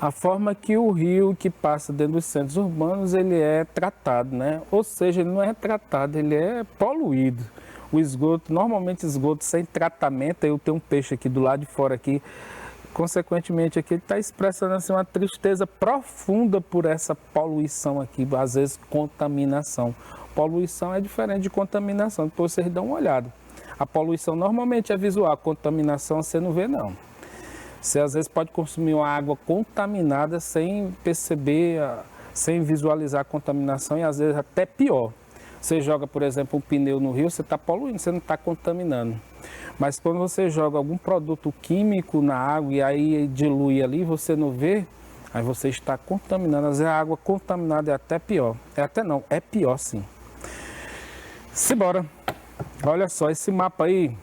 S4: a forma que o rio que passa dentro dos centros urbanos, ele é tratado, né? Ou seja, ele não é tratado, ele é poluído. O esgoto, normalmente esgoto sem tratamento, eu tenho um peixe aqui do lado de fora aqui, consequentemente aqui ele está expressando assim, uma tristeza profunda por essa poluição aqui, às vezes contaminação. Poluição é diferente de contaminação, depois vocês dão uma olhada. A poluição normalmente é visual, a contaminação você não vê não. Você às vezes pode consumir uma água contaminada sem perceber, sem visualizar a contaminação e às vezes até pior. Você joga, por exemplo, um pneu no rio, você está poluindo, você não está contaminando. Mas quando você joga algum produto químico na água e aí dilui ali, você não vê, aí você está contaminando. Às vezes a água contaminada é até pior. É até não, é pior sim. Simbora. Olha só, esse mapa aí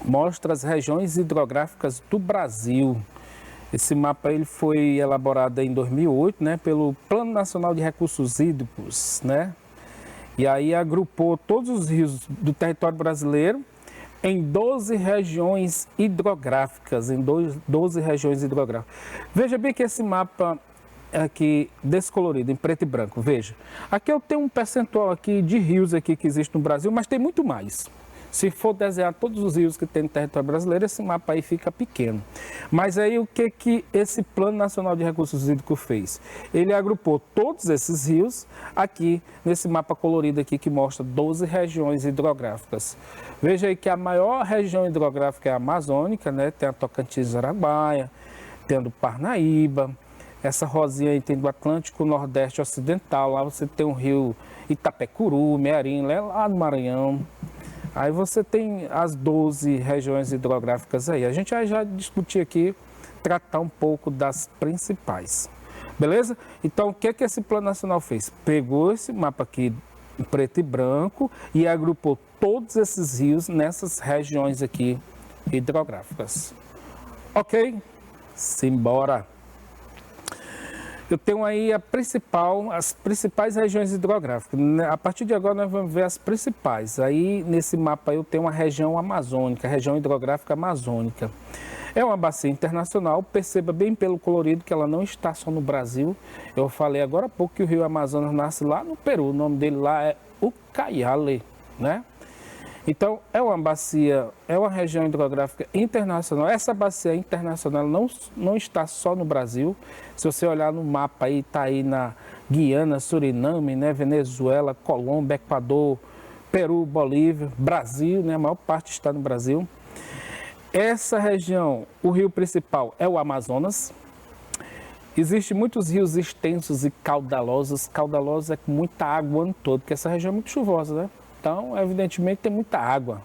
S4: mostra as regiões hidrográficas do Brasil. Esse mapa ele foi elaborado em 2008, né, pelo Plano Nacional de Recursos Hídricos, né? E aí agrupou todos os rios do território brasileiro em 12 regiões hidrográficas, 12 regiões hidrográficas. Veja bem que esse mapa aqui descolorido, em preto e branco, veja. Aqui eu tenho um percentual aqui de rios aqui que existe no Brasil, mas tem muito mais. Se for desenhar todos os rios que tem no território brasileiro, esse mapa aí fica pequeno. Mas aí o que esse Plano Nacional de Recursos Hídricos fez? Ele agrupou todos esses rios aqui nesse mapa colorido aqui que mostra 12 regiões hidrográficas. Veja aí que a maior região hidrográfica é a amazônica, né? Tem a Tocantins, Araguaia, tem a do Parnaíba. Essa rosinha aí tem do Atlântico Nordeste Ocidental. Lá você tem o rio Itapecuru, Mearim, lá no Maranhão. Aí você tem as 12 regiões hidrográficas aí. A gente já discutiu aqui, tratar um pouco das principais. Beleza? Então, o que esse Plano Nacional fez? Pegou esse mapa aqui em preto e branco e agrupou todos esses rios nessas regiões aqui hidrográficas. Ok? Simbora! Eu tenho aí as principais regiões hidrográficas. A partir de agora nós vamos ver as principais. Aí nesse mapa eu tenho a região amazônica, a região hidrográfica amazônica. É uma bacia internacional, perceba bem pelo colorido que ela não está só no Brasil. Eu falei agora há pouco que o rio Amazonas nasce lá no Peru, o nome dele lá é Ucayale, né? Então, é uma bacia, é uma região hidrográfica internacional. Essa bacia internacional não está só no Brasil. Se você olhar no mapa aí, está aí na Guiana, Suriname, né, Venezuela, Colômbia, Equador, Peru, Bolívia, Brasil, né, a maior parte está no Brasil. Essa região, o rio principal é o Amazonas. Existem muitos rios extensos e caudalosos. Caudalosos é com muita água o ano todo, porque essa região é muito chuvosa, né? Então, evidentemente, tem muita água.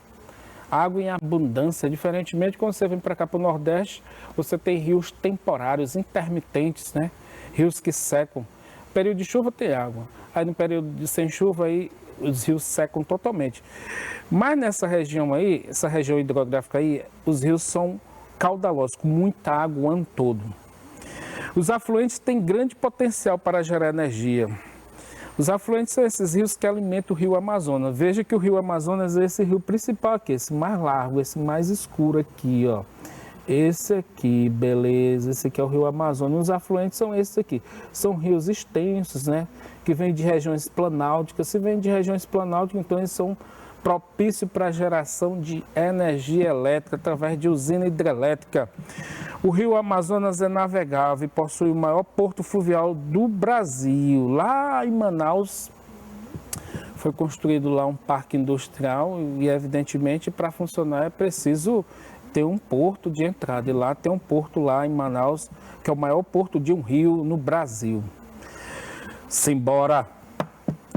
S4: Água em abundância. Diferentemente, quando você vem para cá para o Nordeste, você tem rios temporários, intermitentes, né? Rios que secam. No período de chuva tem água. Aí no período de sem chuva, aí os rios secam totalmente. Mas nessa região aí, essa região hidrográfica aí, os rios são caudalosos, com muita água o ano todo. Os afluentes têm grande potencial para gerar energia. Os afluentes são esses rios que alimentam o rio Amazonas. Veja que o rio Amazonas é esse rio principal aqui, esse mais largo, esse mais escuro aqui, ó. Esse aqui, beleza, esse aqui é o rio Amazonas. Os afluentes são esses aqui. São rios extensos, né? Que vêm de regiões planálticas. Se vêm de regiões planálticas, então eles são propícios para a geração de energia elétrica através de usina hidrelétrica. O rio Amazonas é navegável e possui o maior porto fluvial do Brasil. Lá em Manaus foi construído lá um parque industrial e, evidentemente, para funcionar é preciso ter um porto de entrada. E lá tem um porto lá em Manaus, que é o maior porto de um rio no Brasil. Simbora!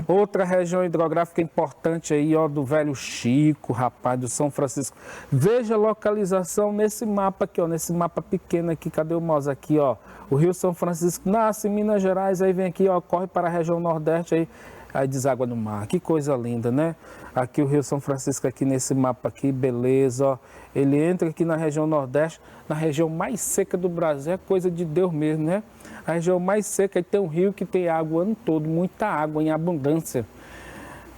S4: Outra região hidrográfica importante aí, ó, do Velho Chico, rapaz, do São Francisco. Veja a localização nesse mapa aqui, ó, nesse mapa pequeno aqui, cadê o mouse aqui, ó? O Rio São Francisco nasce em Minas Gerais, aí vem aqui, ó, corre para a região Nordeste, aí deságua no mar. Que coisa linda, né? Aqui o Rio São Francisco, aqui nesse mapa aqui, beleza, ó. Ele entra aqui na região Nordeste, na região mais seca do Brasil, é coisa de Deus mesmo, né? A região mais seca, aí tem um rio que tem água o ano todo, muita água em abundância.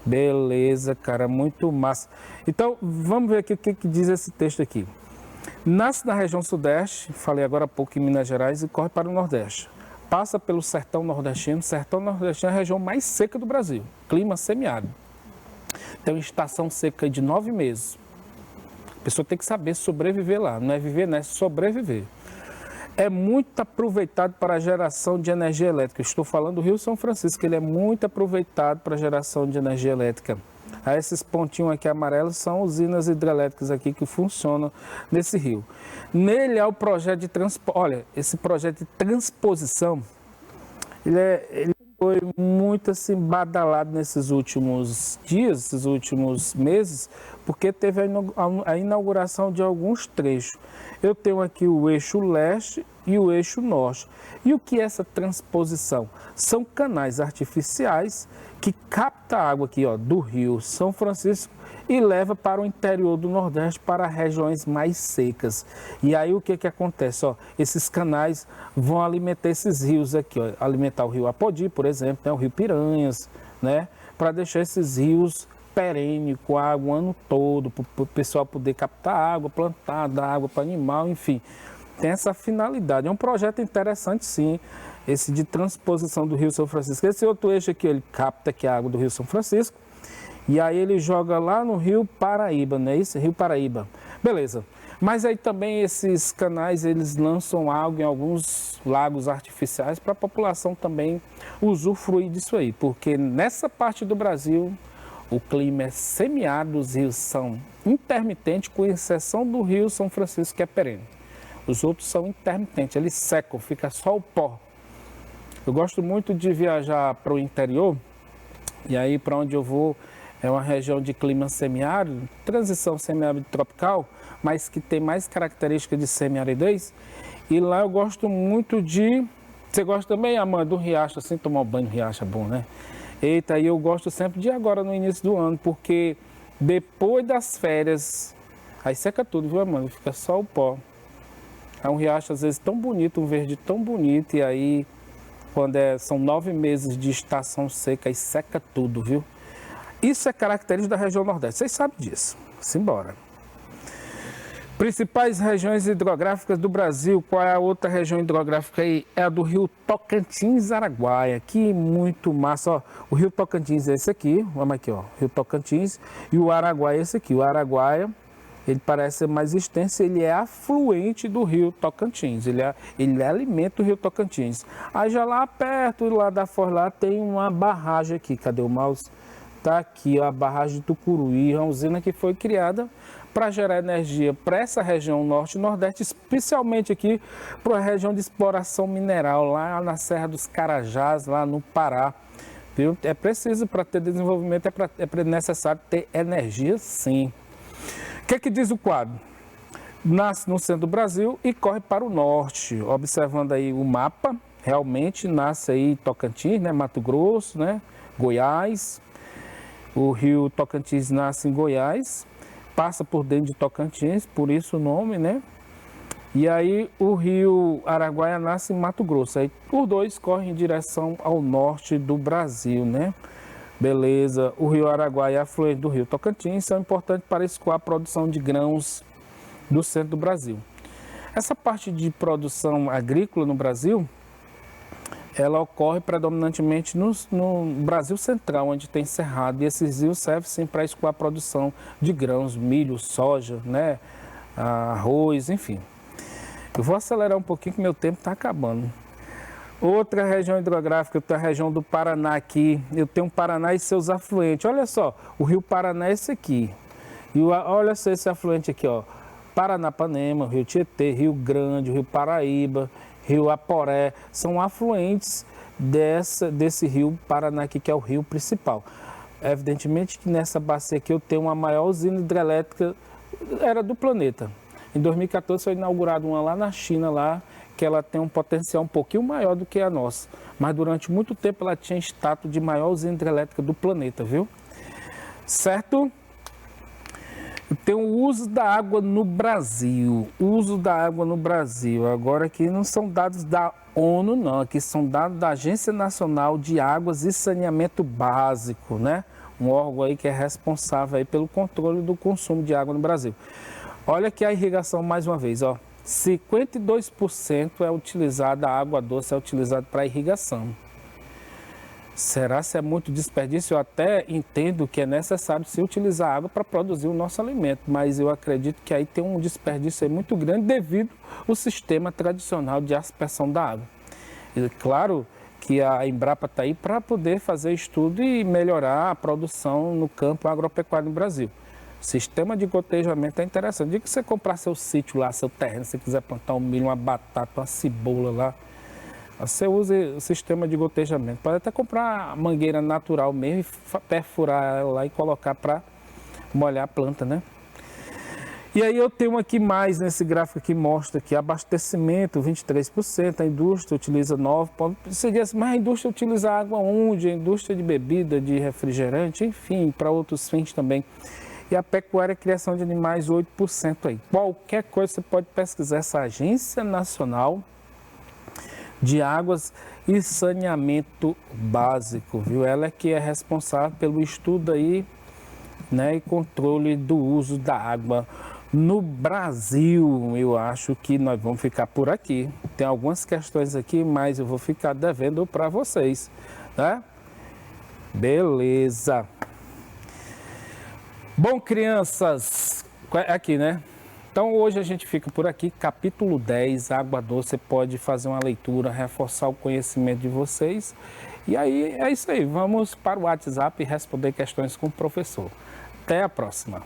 S4: Beleza, cara, muito massa. Então, vamos ver aqui o que diz esse texto aqui. Nasce na região Sudeste, falei agora há pouco em Minas Gerais, e corre para o Nordeste. Passa pelo sertão nordestino. Sertão nordestino é a região mais seca do Brasil, clima semiárido. Tem uma estação seca de 9 meses. A pessoa tem que saber sobreviver lá, não é viver, não é sobreviver. É muito aproveitado para a geração de energia elétrica. Estou falando do Rio São Francisco, ele é muito aproveitado para a geração de energia elétrica. Aí esses pontinhos aqui amarelos são usinas hidrelétricas aqui que funcionam nesse rio. Nele há o projeto de transporte. Olha, esse projeto de transposição, ele foi muito assim badalado nesses últimos dias, esses últimos meses, porque teve a inauguração de alguns trechos. Eu tenho aqui o eixo leste e o eixo norte. E o que é essa transposição? São canais artificiais que captam a água aqui, ó, do rio São Francisco e leva para o interior do Nordeste, para regiões mais secas. E aí o que acontece? Ó, esses canais vão alimentar esses rios aqui, ó, alimentar o rio Apodi, por exemplo, né, o rio Piranhas, né, para deixar esses rios perene, com água o ano todo, para o pessoal poder captar água, plantar, dar água para animal, enfim. Tem essa finalidade. É um projeto interessante, sim, esse de transposição do Rio São Francisco. Esse outro eixo aqui, ele capta aqui a água do Rio São Francisco e aí ele joga lá no Rio Paraíba, não é isso? Rio Paraíba. Beleza. Mas aí também esses canais, eles lançam água em alguns lagos artificiais para a população também usufruir disso aí, porque nessa parte do Brasil o clima é semiárido, os rios são intermitentes, com exceção do Rio São Francisco, que é perene. Os outros são intermitentes, eles secam, fica só o pó. Eu gosto muito de viajar para o interior, e aí para onde eu vou é uma região de clima semiárido, transição semiárido tropical, mas que tem mais características de semiaridez. E lá eu gosto muito de... Você gosta também, Amanda, do riacho, assim, tomar um banho no riacho é bom, né? Eita, e eu gosto sempre de agora, no início do ano, porque depois das férias, aí seca tudo, viu, Amanda? Fica só o pó. É um riacho, às vezes, tão bonito, um verde tão bonito, e aí, quando são 9 meses de estação seca, aí seca tudo, viu? Isso é característico da região Nordeste, vocês sabem disso. Simbora. Principais regiões hidrográficas do Brasil. Qual é a outra região hidrográfica aí? É a do rio Tocantins-Araguaia. Que muito massa, ó. O rio Tocantins é esse aqui, vamos aqui, ó. Rio Tocantins, e o Araguaia é esse aqui. O Araguaia, ele parece ser mais extenso, ele é afluente do rio Tocantins. Ele alimenta o rio Tocantins. Aí já lá perto, lá da Foz, lá tem uma barragem aqui. Cadê o mouse? Tá aqui, ó, a barragem do Tucuruí, uma usina que foi criada para gerar energia para essa região norte e nordeste, especialmente aqui para a região de exploração mineral, lá na Serra dos Carajás, lá no Pará. Viu? É preciso, para ter desenvolvimento, é necessário ter energia, sim. O que diz o quadro? Nasce no centro do Brasil e corre para o norte. Observando aí o mapa, realmente nasce aí Tocantins, né, Mato Grosso, né, Goiás. O rio Tocantins nasce em Goiás, passa por dentro de Tocantins, por isso o nome, né? E aí o rio Araguaia nasce em Mato Grosso. Aí os dois correm em direção ao norte do Brasil, né? Beleza. O rio Araguaia é afluente do rio Tocantins, são importantes para escoar a produção de grãos do centro do Brasil. Essa parte de produção agrícola no Brasil, ela ocorre predominantemente no Brasil central, onde tem cerrado, e esses rios servem sim para escoar a produção de grãos, milho, soja, né, arroz, enfim. Eu vou acelerar um pouquinho que meu tempo está acabando. Outra região hidrográfica, a região do Paraná aqui, eu tenho o Paraná e seus afluentes. Olha só, o rio Paraná é esse aqui. E olha só esse afluente aqui, ó. Paranapanema, Rio Tietê, Rio Grande, Rio Paraíba, Rio Aporé, são afluentes desse rio Paraná aqui, que é o rio principal. Evidentemente que nessa bacia aqui eu tenho uma maior usina hidrelétrica, era do planeta. Em 2014 foi inaugurada uma lá na China, lá, que ela tem um potencial um pouquinho maior do que a nossa. Mas durante muito tempo ela tinha status de maior usina hidrelétrica do planeta, viu? Certo? Tem o uso da água no Brasil. O uso da água no Brasil. Agora aqui não são dados da ONU, não. Aqui são dados da Agência Nacional de Águas e Saneamento Básico, né? Um órgão aí que é responsável aí pelo controle do consumo de água no Brasil. Olha aqui a irrigação mais uma vez, ó. 52% é utilizada, a água doce é utilizada para irrigação. Será se é muito desperdício? Eu até entendo que é necessário se utilizar água para produzir o nosso alimento, mas eu acredito que aí tem um desperdício aí muito grande devido ao sistema tradicional de aspersão da água. E claro que a Embrapa está aí para poder fazer estudo e melhorar a produção no campo agropecuário no Brasil. O sistema de gotejamento é interessante. Diga que você comprar seu sítio lá, seu terreno, se quiser plantar um milho, uma batata, uma cebola lá, você usa o sistema de gotejamento. Pode até comprar mangueira natural mesmo e perfurar ela lá e colocar para molhar a planta, né? E aí eu tenho aqui mais nesse gráfico que mostra que abastecimento 23%, a indústria utiliza 9%. Você diz assim, mas a indústria utiliza água onde? A indústria de bebida, de refrigerante, enfim, para outros fins também. E a pecuária, a criação de animais, 8% aí. Qualquer coisa você pode pesquisar essa Agência Nacional de Águas e Saneamento Básico, viu? Ela é que é responsável pelo estudo aí, né, e controle do uso da água no Brasil. Eu acho que nós vamos ficar por aqui. Tem algumas questões aqui, mas eu vou ficar devendo para vocês, né? Beleza. Bom, crianças, aqui, né? Então hoje a gente fica por aqui, capítulo 10, água doce. Você pode fazer uma leitura, reforçar o conhecimento de vocês. E aí é isso aí, vamos para o WhatsApp e responder questões com o professor. Até a próxima.